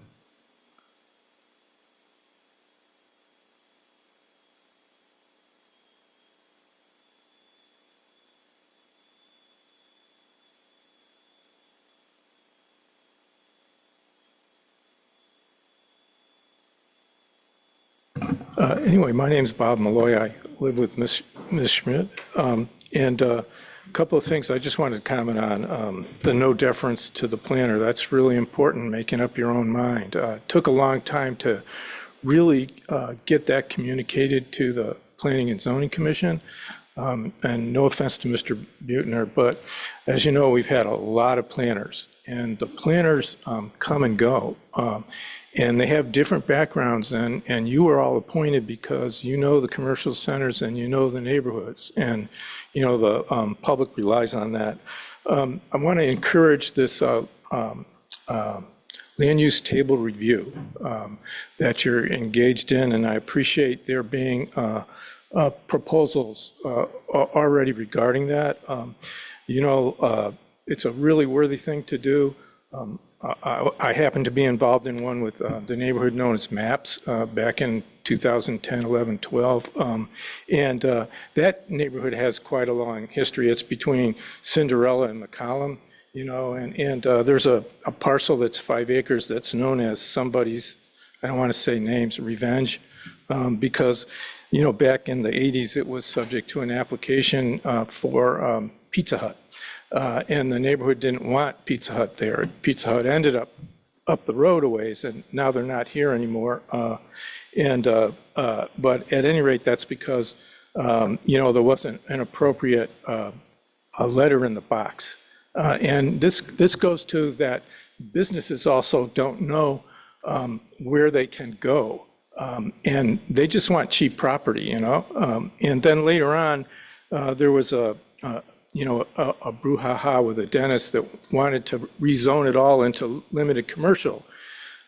Anyway, my name's Bob Malloy. I live with Ms. Schmidt. And a couple of things I just wanted to comment on. The no deference to the planner, that's really important, making up your own mind. Took a long time to really get that communicated to the Planning and Zoning Commission. And no offense to Mr. Butner, but as you know, we've had a lot of planners, and the planners come and go. And they have different backgrounds, and you were all appointed because you know the commercial centers and you know the neighborhoods, and you know the public relies on that. I want to encourage this land use table review that you're engaged in, and I appreciate there being proposals already regarding that. You know, it's a really worthy thing to do. I happen to be involved in one with the neighborhood known as MAPS back in 2010, 11, 12. And that neighborhood has quite a long history. It's between Cinderella and McCollum, you know, and there's a parcel that's 5 acres that's known as somebody's, I don't want to say names, revenge, because, you know, back in the 80s, it was subject to an application for Pizza Hut. And the neighborhood didn't want Pizza Hut there. Pizza Hut ended up the road a ways, and now they're not here anymore. But at any rate, that's because, you know, there wasn't an appropriate a letter in the box. And this goes to that businesses also don't know where they can go. And they just want cheap property, you know? And then later on, there was a brouhaha with a dentist that wanted to rezone it all into limited commercial.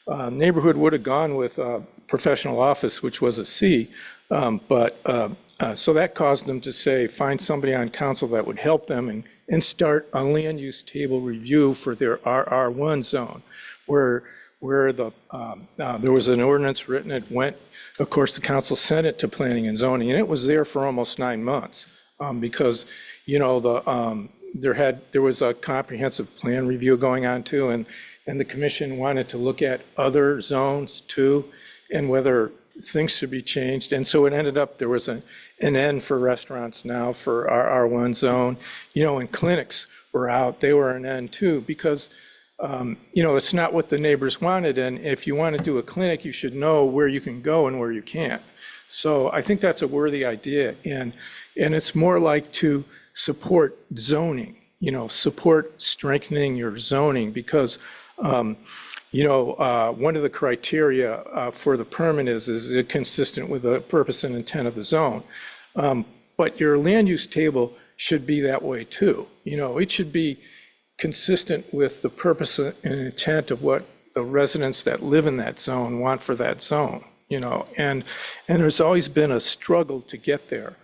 Neighborhood would have gone with professional office, which was a C, so that caused them to say, find somebody on council that would help them and start a land use table review for their RR1 zone, where there was an ordinance written, it went, of course, the council sent it to planning and zoning, and it was there for almost 9 months, because you know, there was a comprehensive plan review going on too, and the commission wanted to look at other zones too, and whether things should be changed. And so it ended up, there was an N for restaurants now for our R1 zone, you know, and clinics were out, they were an N too, because, you know, it's not what the neighbors wanted. And if you want to do a clinic, you should know where you can go and where you can't. So I think that's a worthy idea. And it's more like to support zoning, support strengthening your zoning, because, one of the criteria for the permit is it consistent with the purpose and intent of the zone? But your land use table should be that way too. It should be consistent with the purpose and intent of what the residents that live in that zone want for that zone, and there's always been a struggle to get there,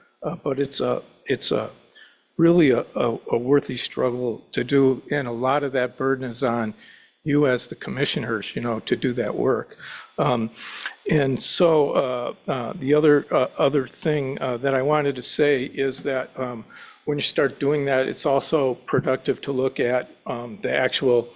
but it's really a worthy struggle to do, and a lot of that burden is on you as the commissioners, to do that work. And so the other thing that I wanted to say is that when you start doing that, it's also productive to look at the actual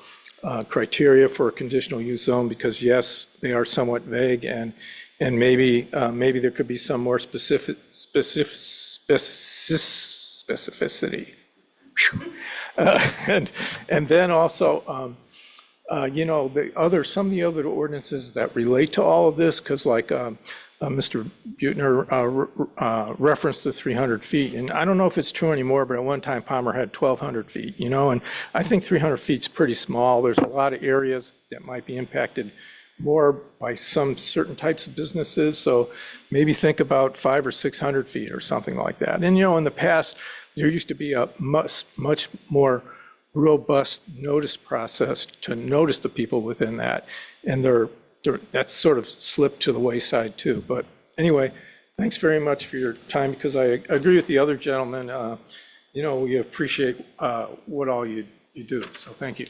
criteria for a conditional use zone, because yes, they are somewhat vague, and maybe there could be some more specificity. And then also, some of the other ordinances that relate to all of this, because like Mr. Buettner referenced the 300 feet, and I don't know if it's true anymore, but at one time Palmer had 1,200 feet, and I think 300 feet's pretty small. There's a lot of areas that might be impacted more by some certain types of businesses, so maybe think about 500 or 600 feet or something like that. And in the past, there used to be a much more robust notice process to notice the people within that, and that's sort of slipped to the wayside too. But anyway, thanks very much for your time, because I agree with the other gentleman. We appreciate what all you do, so thank you.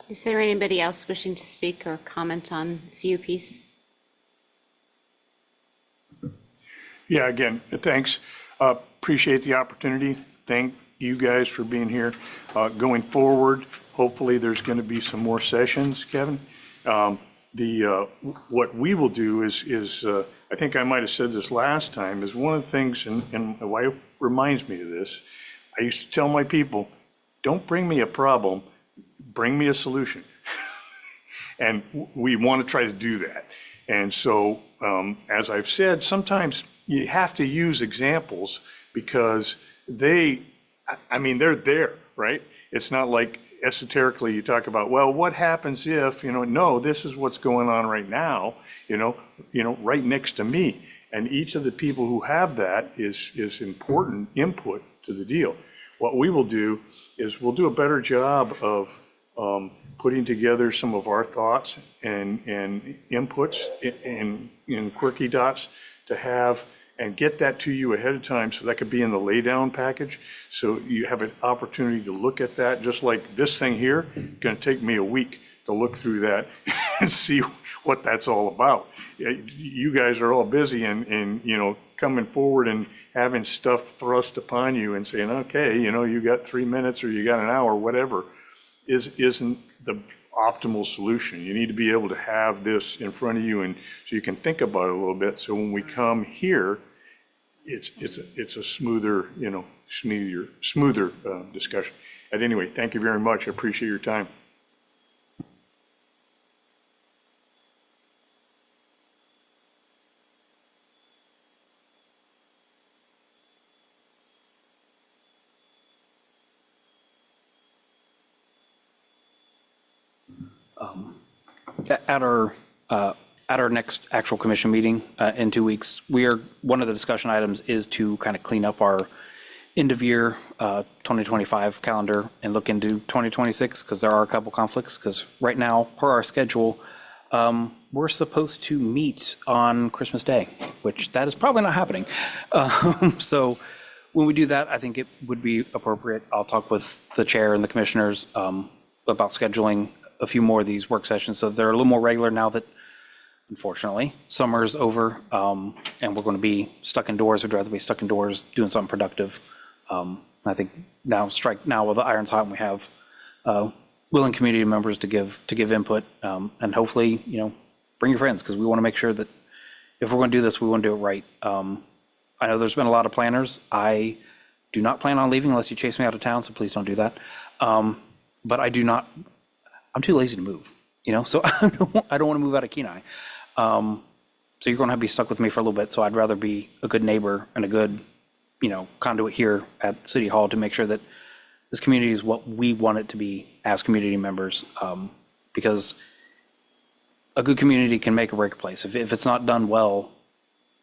Is there anybody else wishing to speak or comment on CUPs? Yeah, again, thanks. Appreciate the opportunity. Thank you guys for being here. Going forward, hopefully there's going to be some more sessions, Kevin. What we will do is I think I might have said this last time, is one of the things, and my wife reminds me of this, I used to tell my people, don't bring me a problem, bring me a solution. And we want to try to do that. And so, as I've said, sometimes you have to use examples, because they're there, right? It's not like esoterically you talk about, well, what happens if, no, this is what's going on right now, right next to me. And each of the people who have that is important input to the deal. What we will do is we'll do a better job of putting together some of our thoughts and inputs in quirky dots to have, and get that to you ahead of time, so that could be in the laydown package. So you have an opportunity to look at that, just like this thing here, going to take me a week to look through that and see what that's all about. You guys are all busy and coming forward and having stuff thrust upon you and saying, okay, you got 3 minutes or you got an hour, whatever, isn't the optimal solution. You need to be able to have this in front of you, and so you can think about it a little bit. So when we come here, it's a smoother, smoother discussion. And anyway, thank you very much. I appreciate your time. At our next actual commission meeting in 2 weeks, one of the discussion items is to kind of clean up our end of year 2025 calendar and look into 2026, because there are a couple conflicts. Because right now, per our schedule, we're supposed to meet on Christmas Day, which that is probably not happening. So when we do that, I think it would be appropriate. I'll talk with the chair and the commissioners about scheduling a few more of these work sessions, so they're a little more regular now that, unfortunately, summer's over, and we're going to be stuck indoors. We'd rather be stuck indoors doing something productive. I think strike now while the iron's hot, and we have willing community members to give input, and hopefully, bring your friends, because we want to make sure that if we're going to do this, we want to do it right. I know there's been a lot of planners. I do not plan on leaving unless you chase me out of town, so please don't do that. But I'm too lazy to move, so I don't want to move out of Kenai. So you're going to have to be stuck with me for a little bit, so I'd rather be a good neighbor and a good, conduit here at City Hall to make sure that this community is what we want it to be as community members, because a good community can make or break a place. If it's not done well,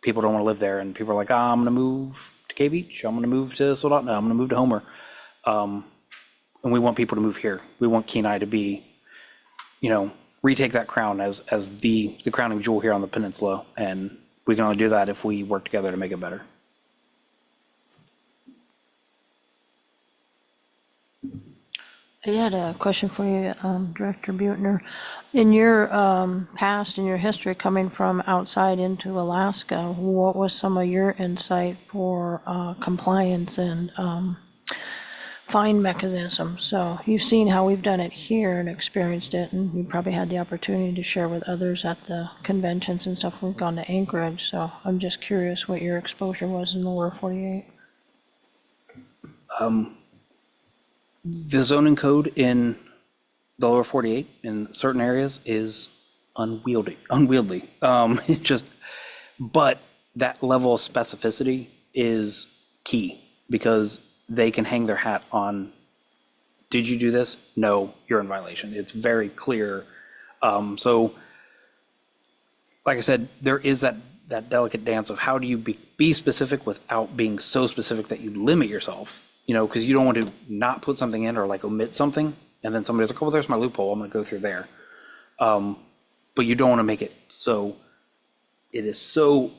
people don't want to live there, and people are like, I'm going to move to K Beach, I'm going to move to Soldotna, I'm going to move to Homer. And we want people to move here. We want Kenai to be, retake that crown as the crowning jewel here on the peninsula, and we can only do that if we work together to make it better. I had a question for you, Director Buettner. In your past, in your history coming from outside into Alaska, what was some of your insight for compliance and fine mechanism? So you've seen how we've done it here and experienced it, and you probably had the opportunity to share with others at the conventions and stuff. We've gone to Anchorage, so I'm just curious what your exposure was in the lower 48. The zoning code in the lower 48 in certain areas is unwieldy. But that level of specificity is key, because they can hang their hat on, did you do this? No, you're in violation. It's very clear. So like I said, there is that delicate dance of how do you be specific without being so specific that you limit yourself. Because you don't want to not put something in or like omit something, and then somebody's like, oh, there's my loophole, I'm going to go through there. But you don't want to make it so, it is so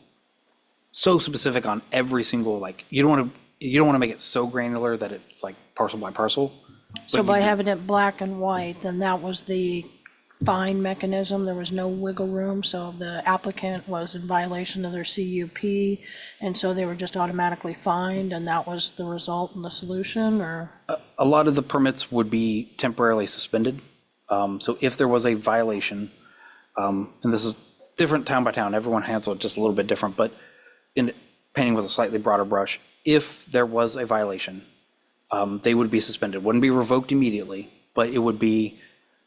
specific on every single, like, you don't want to make it so granular that it's like parcel by parcel. So But by you- having it black and white, then that was the fine mechanism, there was no wiggle room, so the applicant was in violation of their CUP, and so they were just automatically fined, and that was the result and the solution, or? A lot of the permits would be temporarily suspended. So if there was a violation, and this is different town by town, everyone handles it just a little bit different, but in painting with a slightly broader brush, if there was a violation, they would be suspended. Wouldn't be revoked immediately, but it would be,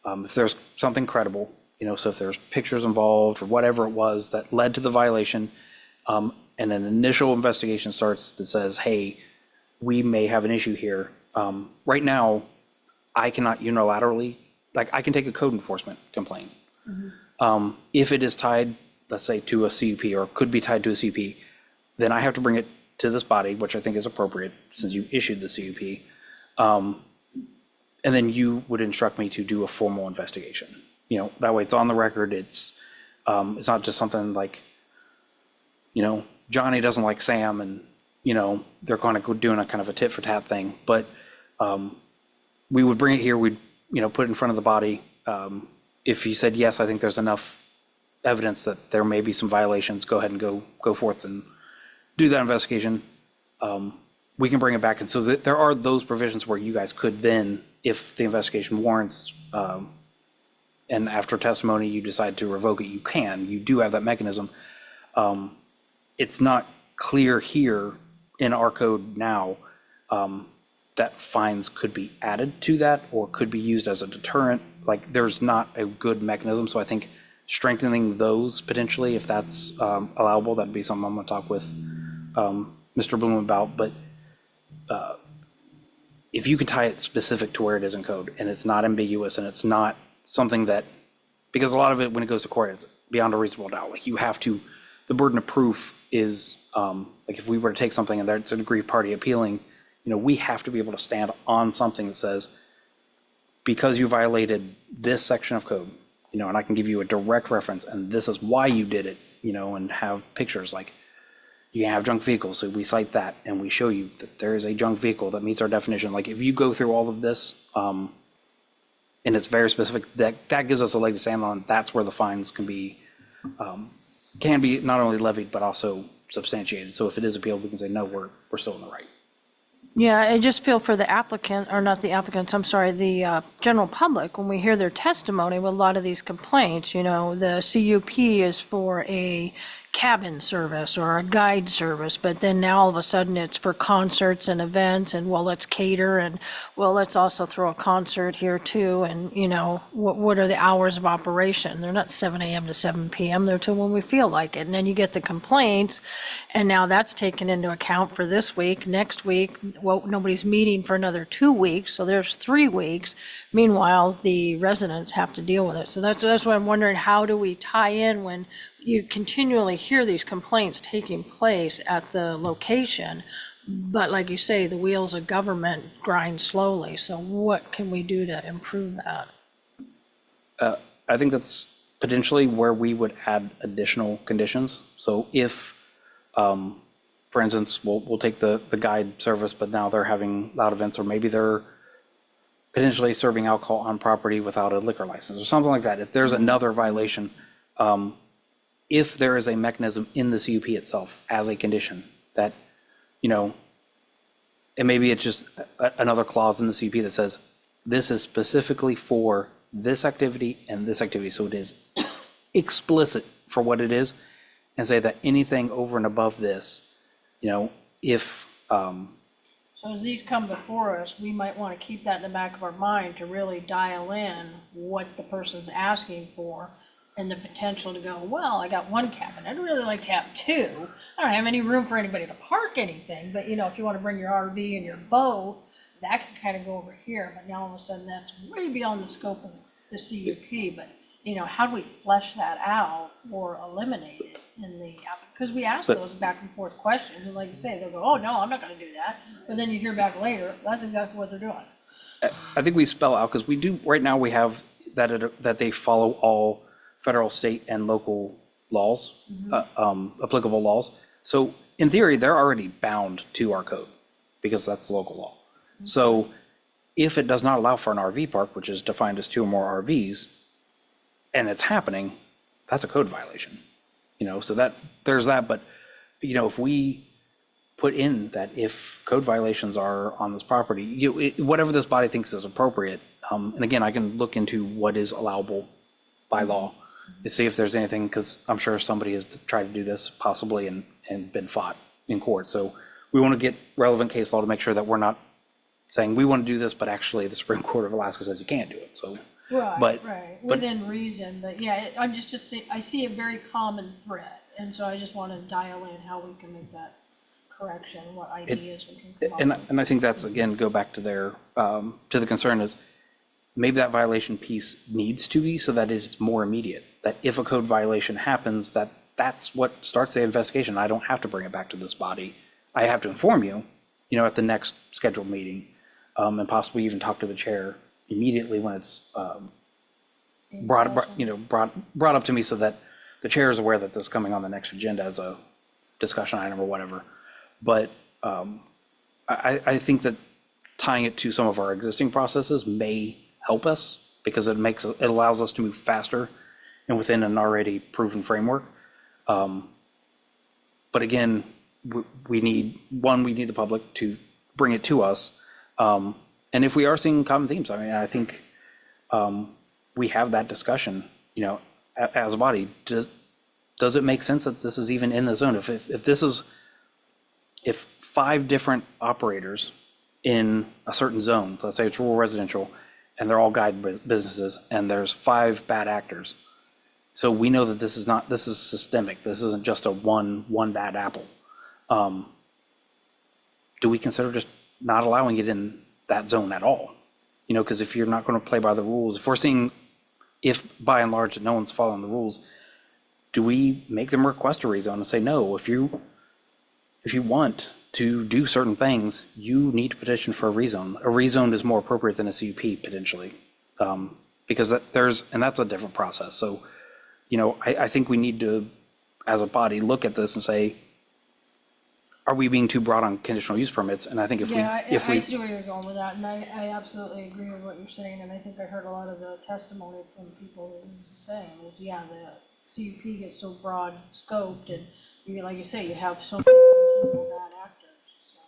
if there's something credible, so if there's pictures involved or whatever it was that led to the violation, and an initial investigation starts that says, hey, we may have an issue here. Right now, I cannot unilaterally, like, I can take a code enforcement complaint. If it is tied, let's say, to a CUP or could be tied to a CUP, then I have to bring it to this body, which I think is appropriate since you issued the CUP. And then you would instruct me to do a formal investigation. That way it's on the record. It's not just something like, Johnny doesn't like Sam and, they're kind of doing a kind of a tit for tat thing. But we would bring it here, we'd, put it in front of the body. If you said, yes, I think there's enough evidence that there may be some violations, go ahead and go forth and do that investigation. We can bring it back. And so there are those provisions where you guys could then, if the investigation warrants, and after testimony you decide to revoke it, you do have that mechanism. It's not clear here in our code now that fines could be added to that or could be used as a deterrent. Like, there's not a good mechanism. So I think strengthening those potentially, if that's allowable, that'd be something I'm going to talk with Mr. Bloom about. But if you can tie it specific to where it is in code and it's not ambiguous and it's not something that, because a lot of it, when it goes to court, it's beyond a reasonable doubt. Like, you have to, the burden of proof is, like, if we were to take something and there's an aggrieved party appealing, we have to be able to stand on something that says, because you violated this section of code, and I can give you a direct reference and this is why you did it, and have pictures. Like, you have junk vehicles, so we cite that and we show you that there is a junk vehicle that meets our definition. Like, if you go through all of this, and it's very specific, that gives us a leg to stand on. That's where the fines can be not only levied, but also substantiated. So if it is appealed, we can say, no, we're still in the right. Yeah, I just feel for the applicant, or not the applicants, I'm sorry, the general public, when we hear their testimony with a lot of these complaints, the CUP is for a cabin service or a guide service, but then now all of a sudden it's for concerts and events, and well, let's cater, and well, let's also throw a concert here too, and you know, what are the hours of operation? They're not 7 a.m. to 7 p.m., they're till when we feel like it, and then you get the complaints, and now that's taken into account for this week. Next week, well, nobody's meeting for another 2 weeks, so there's 3 weeks. Meanwhile, the residents have to deal with it. So that's why I'm wondering, how do we tie in when you continually hear these complaints taking place at the location? But like you say, the wheels of government grind slowly. So what can we do to improve that? I think that's potentially where we would add additional conditions. So if, for instance, we'll take the guide service, but now they're having loud events, or maybe they're potentially serving alcohol on property without a liquor license or something like that. If there's another violation, if there is a mechanism in the CUP itself as a condition that, you know, and maybe it's just another clause in the CUP that says, this is specifically for this activity and this activity. So it is explicit for what it is, and say that anything over and above this, you know, if, So as these come before us, we might want to keep that in the back of our mind to really dial in what the person's asking for, and the potential to go, well, I got 1 cabin, I'd really like to have 2. I don't have any room for anybody to park anything, but you know, if you want to bring your RV and your boat, that can kind of go over here, but now all of a sudden that's way beyond the scope of the CUP. But you know, how do we flesh that out or eliminate it in the, because we ask those back and forth questions, and like you say, they'll go, oh, no, I'm not gonna do that. But then you hear back later, that's exactly what they're doing. I think we spell out, because we do, right now we have that they follow all federal, state, and local laws, applicable laws. So in theory, they're already bound to our code, because that's local law. So if it does not allow for an RV park, which is defined as 2 or more RVs, and it's happening, that's a code violation. You know, so that, there's that, but, you know, if we put in that if code violations are on this property, whatever this body thinks is appropriate, and again, I can look into what is allowable by law to see if there's anything, because I'm sure somebody has tried to do this possibly and been fought in court. So we want to get relevant case law to make sure that we're not saying we want to do this, but actually the Supreme Court of Alaska says you can't do it. So, Right, within reason, but yeah, I'm just, I see a very common thread, and so I just want to dial in how we can make that correction, what ideas we can come up with. and I think that's, again, go back to their, to the concern is maybe that violation piece needs to be so that it is more immediate. That if a code violation happens, that's what starts the investigation. I don't have to bring it back to this body. I have to inform you, you know, at the next scheduled meeting, and possibly even talk to the chair immediately when it's brought up to me, so that the chair is aware that this is coming on the next agenda as a discussion item or whatever. But I think that tying it to some of our existing processes may help us, because it allows us to move faster and within an already proven framework. But again, we need the public to bring it to us. And if we are seeing common themes, I mean, I think we have that discussion, you know, as a body. Does it make sense that this is even in the zone? If 5 different operators in a certain zone, let's say it's rural residential, and they're all guide businesses, and there's 5 bad actors, so we know that this is systemic. This isn't just a one bad apple. Do we consider just not allowing it in that zone at all? You know, because if you're not going to play by the rules, if we're seeing, if by and large no one's following the rules, do we make them request a rezone and say, no, if you want to do certain things, you need to petition for a rezone. A rezone is more appropriate than a CUP potentially, because that's a different process. So, you know, I think we need to, as a body, look at this and say, are we being too broad on conditional use permits? And I think I see where you're going with that, and I absolutely agree with what you're saying, and I think I heard a lot of the testimony from people that is the same, is, yeah, the CUP gets so broad scoped, and like you say, you have so many potential bad actors, so.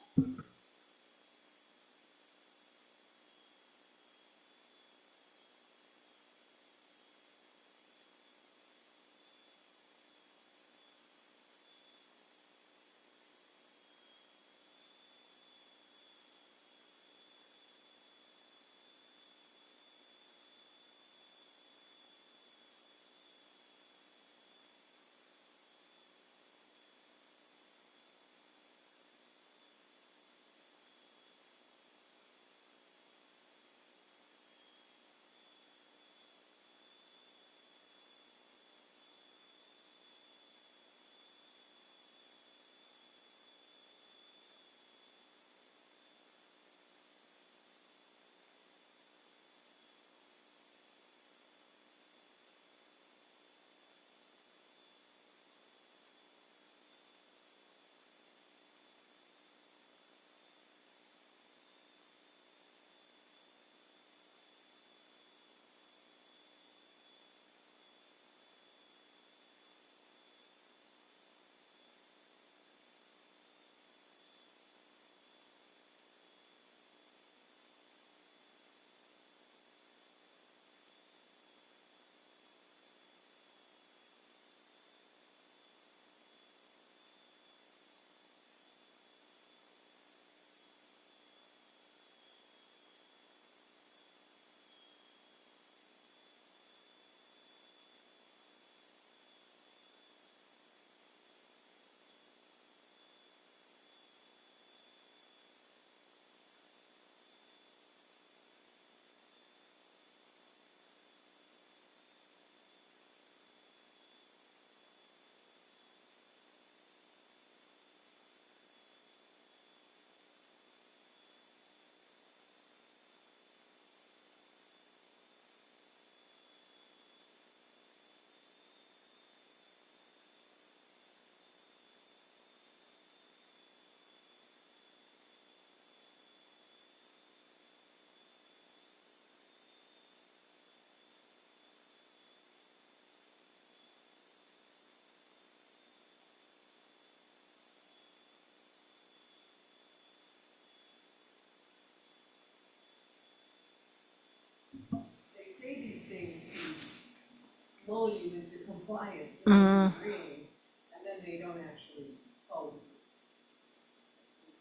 compliant, they're agreeing, and then they don't actually follow.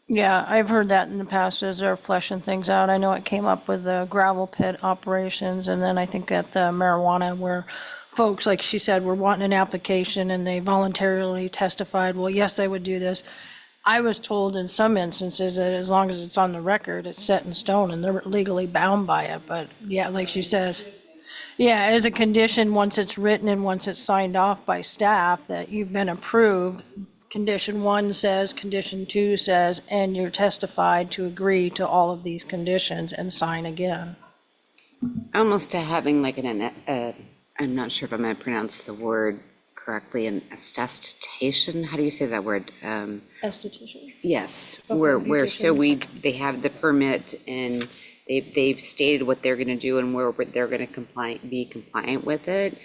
Yeah, I've heard that in the past as they're fleshing things out. I know it came up with the gravel pit operations, and then I think at the marijuana where folks, like she said, were wanting an application and they voluntarily testified, well, yes, I would do this. I was told in some instances that as long as it's on the record, it's set in stone and they're legally bound by it. But yeah, like she says, yeah, as a condition, once it's written and once it's signed off by staff that you've been approved, condition 1 says, condition 2 says, and you're testified to agree to all of these conditions and sign again. Almost to having like I'm not sure if I'm going to pronounce the word correctly, an attestation. How do you say that word? Esthetician. Yes, Okay, where so they have the permit and they've stated what they're going to do and where they're going to be compliant with it.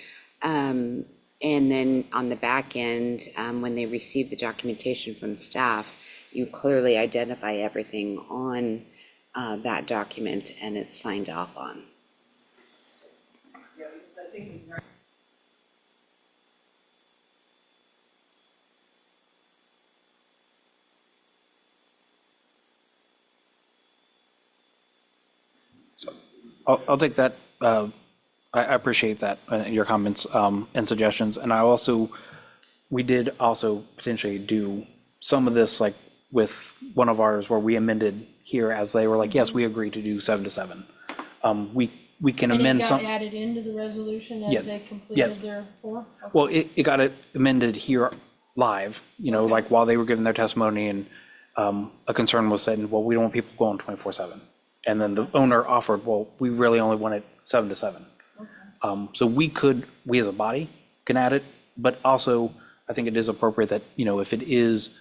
And then on the back end, when they receive the documentation from staff, you clearly identify everything on that document and it's signed off on. Yeah, because I think it's I'll take that. I appreciate that, your comments and suggestions. And we did also potentially do some of this, like with one of ours where we amended here as they were like, yes, we agree to do 7 to 7. We can amend some. And it got added into the resolution Yeah. as they Yeah. completed their form? Okay. Well, it got amended here live, like while they were giving their testimony, and a concern was said, well, we don't want people going 24/7. And then the owner offered, well, we really only want it 7 to 7. So we as a body can add it, but also I think it is appropriate that, if it is,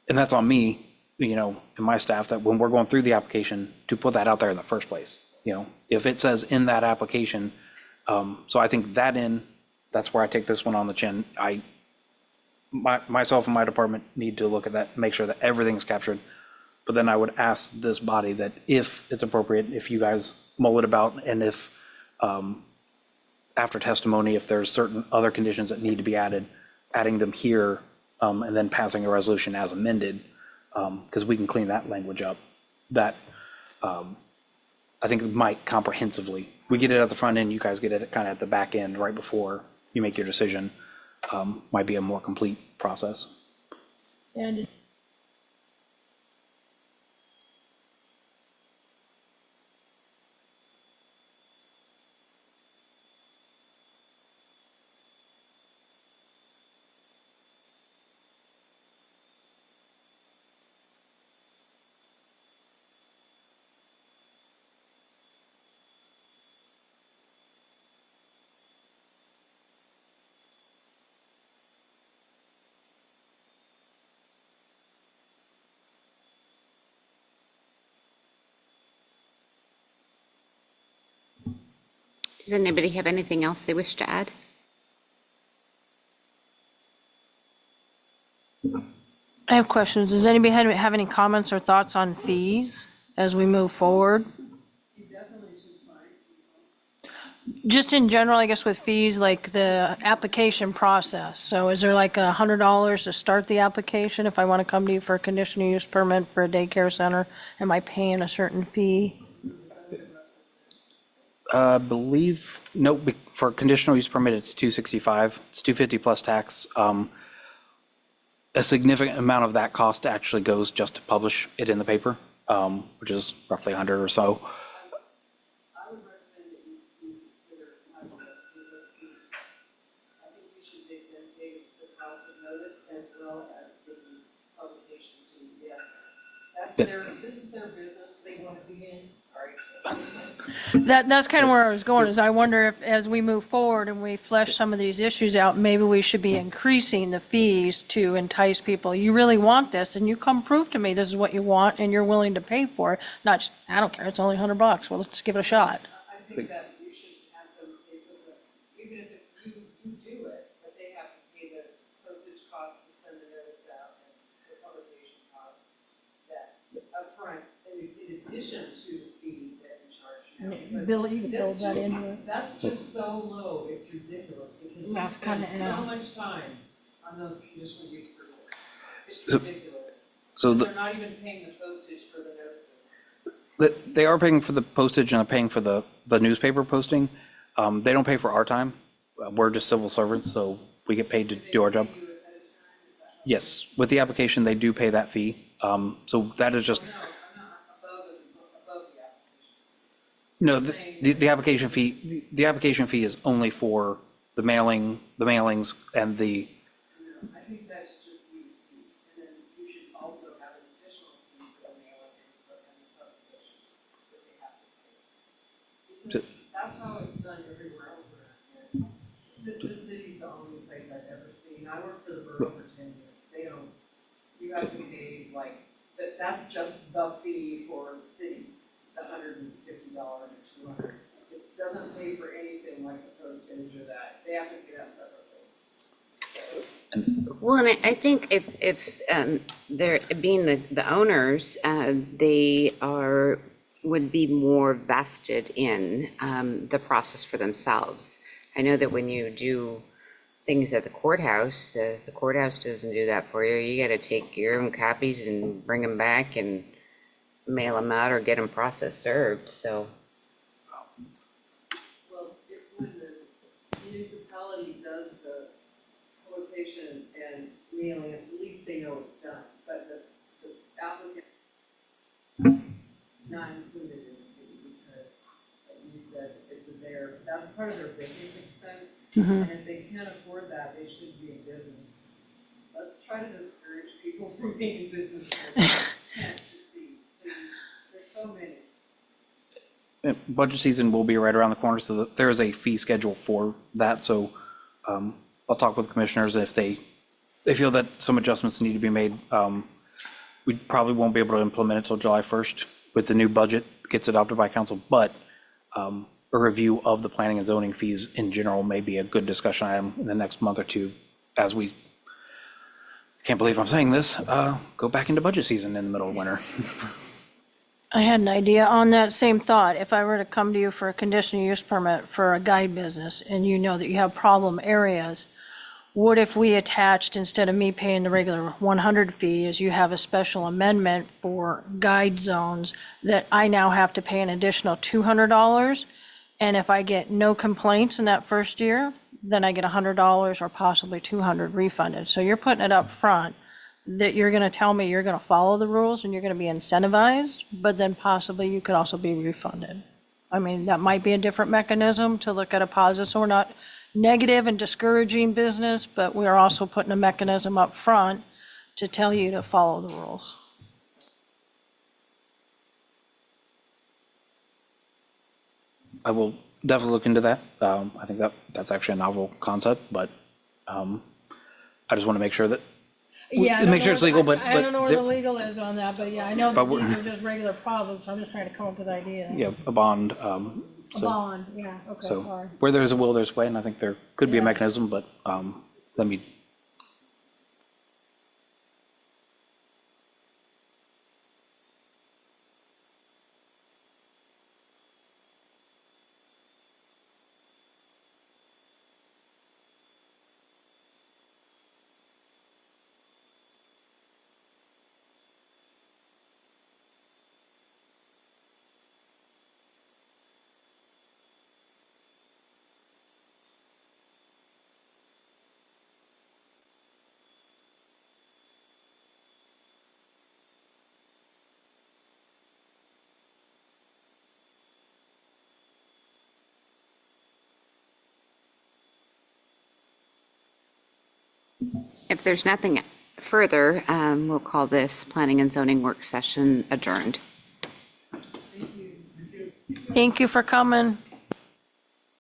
and that's on me, and my staff, that when we're going through the application, to put that out there in the first place. If it says in that application, so I think that's where I take this one on the chin. Myself and my department need to look at that, make sure that everything's captured. But then I would ask this body that if it's appropriate, if you guys mull it about, and if after testimony, if there's certain other conditions that need to be added, adding them here, and then passing a resolution as amended, because we can clean that language up. That I think might comprehensively. We get it at the front end, you guys get it kind of at the back end right before you make your decision. Might be a more complete process. And Does anybody have anything else they wish to add? I have questions. Does anybody have any comments or thoughts on fees as we move forward? you definitely should find. Just in general, I guess with fees, like the application process. So is there like $100 to start the application? If I want to come to you for a conditional use permit for a daycare center, am I paying a certain fee? I believe, no, for conditional use permit, it's $265. It's $250 plus tax. A significant amount of that cost actually goes just to publish it in the paper, which is roughly 100 or so. I would recommend that you consider having a, I think you should make them pay the cost of notice as well as the publication too, yes. This is their business, they want to be in, sorry. That's kind of where I was going, is I wonder if, as we move forward and we flesh some of these issues out, maybe we should be increasing the fees to entice people. You really want this, and you come prove to me this is what you want, and you're willing to pay for it, not just, I don't care, it's only $100, well, let's give it a shot. I think that you should have them pay for even if you do it, but they have to pay the postage costs to send the notice out and the publication costs that upfront, in addition to the fee that you charge now. Bill, you can build that into it. That's just so low, it's ridiculous, because you That's spend kinda, yeah. so much time on those conditional use permits. It's So- ridiculous. So They're not even paying the postage for the notices. they are paying for the postage and are paying for the newspaper posting. They don't pay for our time. We're just civil servants, so we get paid to do our job. Pay you ahead of time, is that? Yes, with the application, they do pay that fee. So that is just, No, I'm not above the application. no, the application fee, the application fee is only for the mailings and the, No, I think that should just be, and then you should also have an additional fee for the mailing and the publication that they have to pay. Because that's how it's done everywhere else around here. The city's the only place I've ever seen. I worked for the borough for 10 years. They don't, you have to pay like, that's just the fee for the city, the $150 or $200. It doesn't pay for anything like the postage or that. They have to pay that separately. So, Well, and I think if they're being the owners, they would be more vested in the process for themselves. I know that when you do things at the courthouse doesn't do that for you. You got to take your own copies and bring them back and mail them out or get them process served, so. well, when the municipality does the publication and mailing, at least they know it's done. But the applicant, not included in the fee because, like you said, that's part of their business expense. And if they can't afford that, they shouldn't be in business. Let's try to discourage people from being in business. Can't succeed, please. There's so many. budget season will be right around the corner, so there is a fee schedule for that. So I'll talk with the commissioners if they feel that some adjustments need to be made. We probably won't be able to implement it till July 1st with the new budget gets adopted by council, but a review of the planning and zoning fees in general may be a good discussion item in the next month or two as we, can't believe I'm saying this, go back into budget season in the middle of winter. I had an idea on that same thought. If I were to come to you for a conditional use permit for a guide business and you know that you have problem areas, what if we attached, instead of me paying the regular 100 fee, is you have a special amendment for guide zones that I now have to pay an additional $200? And if I get no complaints in that first year, then I get $100 or possibly $200 refunded. So you're putting it up front that you're going to tell me you're going to follow the rules and you're going to be incentivized, but then possibly you could also be refunded. I mean, that might be a different mechanism to look at a positive. So we're not negative and discouraging business, but we're also putting a mechanism up front to tell you to follow the rules. I will definitely look into that. I think that's actually a novel concept, but I just want to make sure that, Yeah, make sure it's legal, but. I don't know where the legal is on that, but yeah, I know But that we're- these are just regular problems, so I'm just trying to come up with ideas. Yeah, a bond. A bond, yeah, okay, So sorry. where there's a will, there's a way, and I think there could be a Yeah. mechanism, but let me. If there's nothing further, we'll call this planning and zoning work session adjourned. Thank you for coming.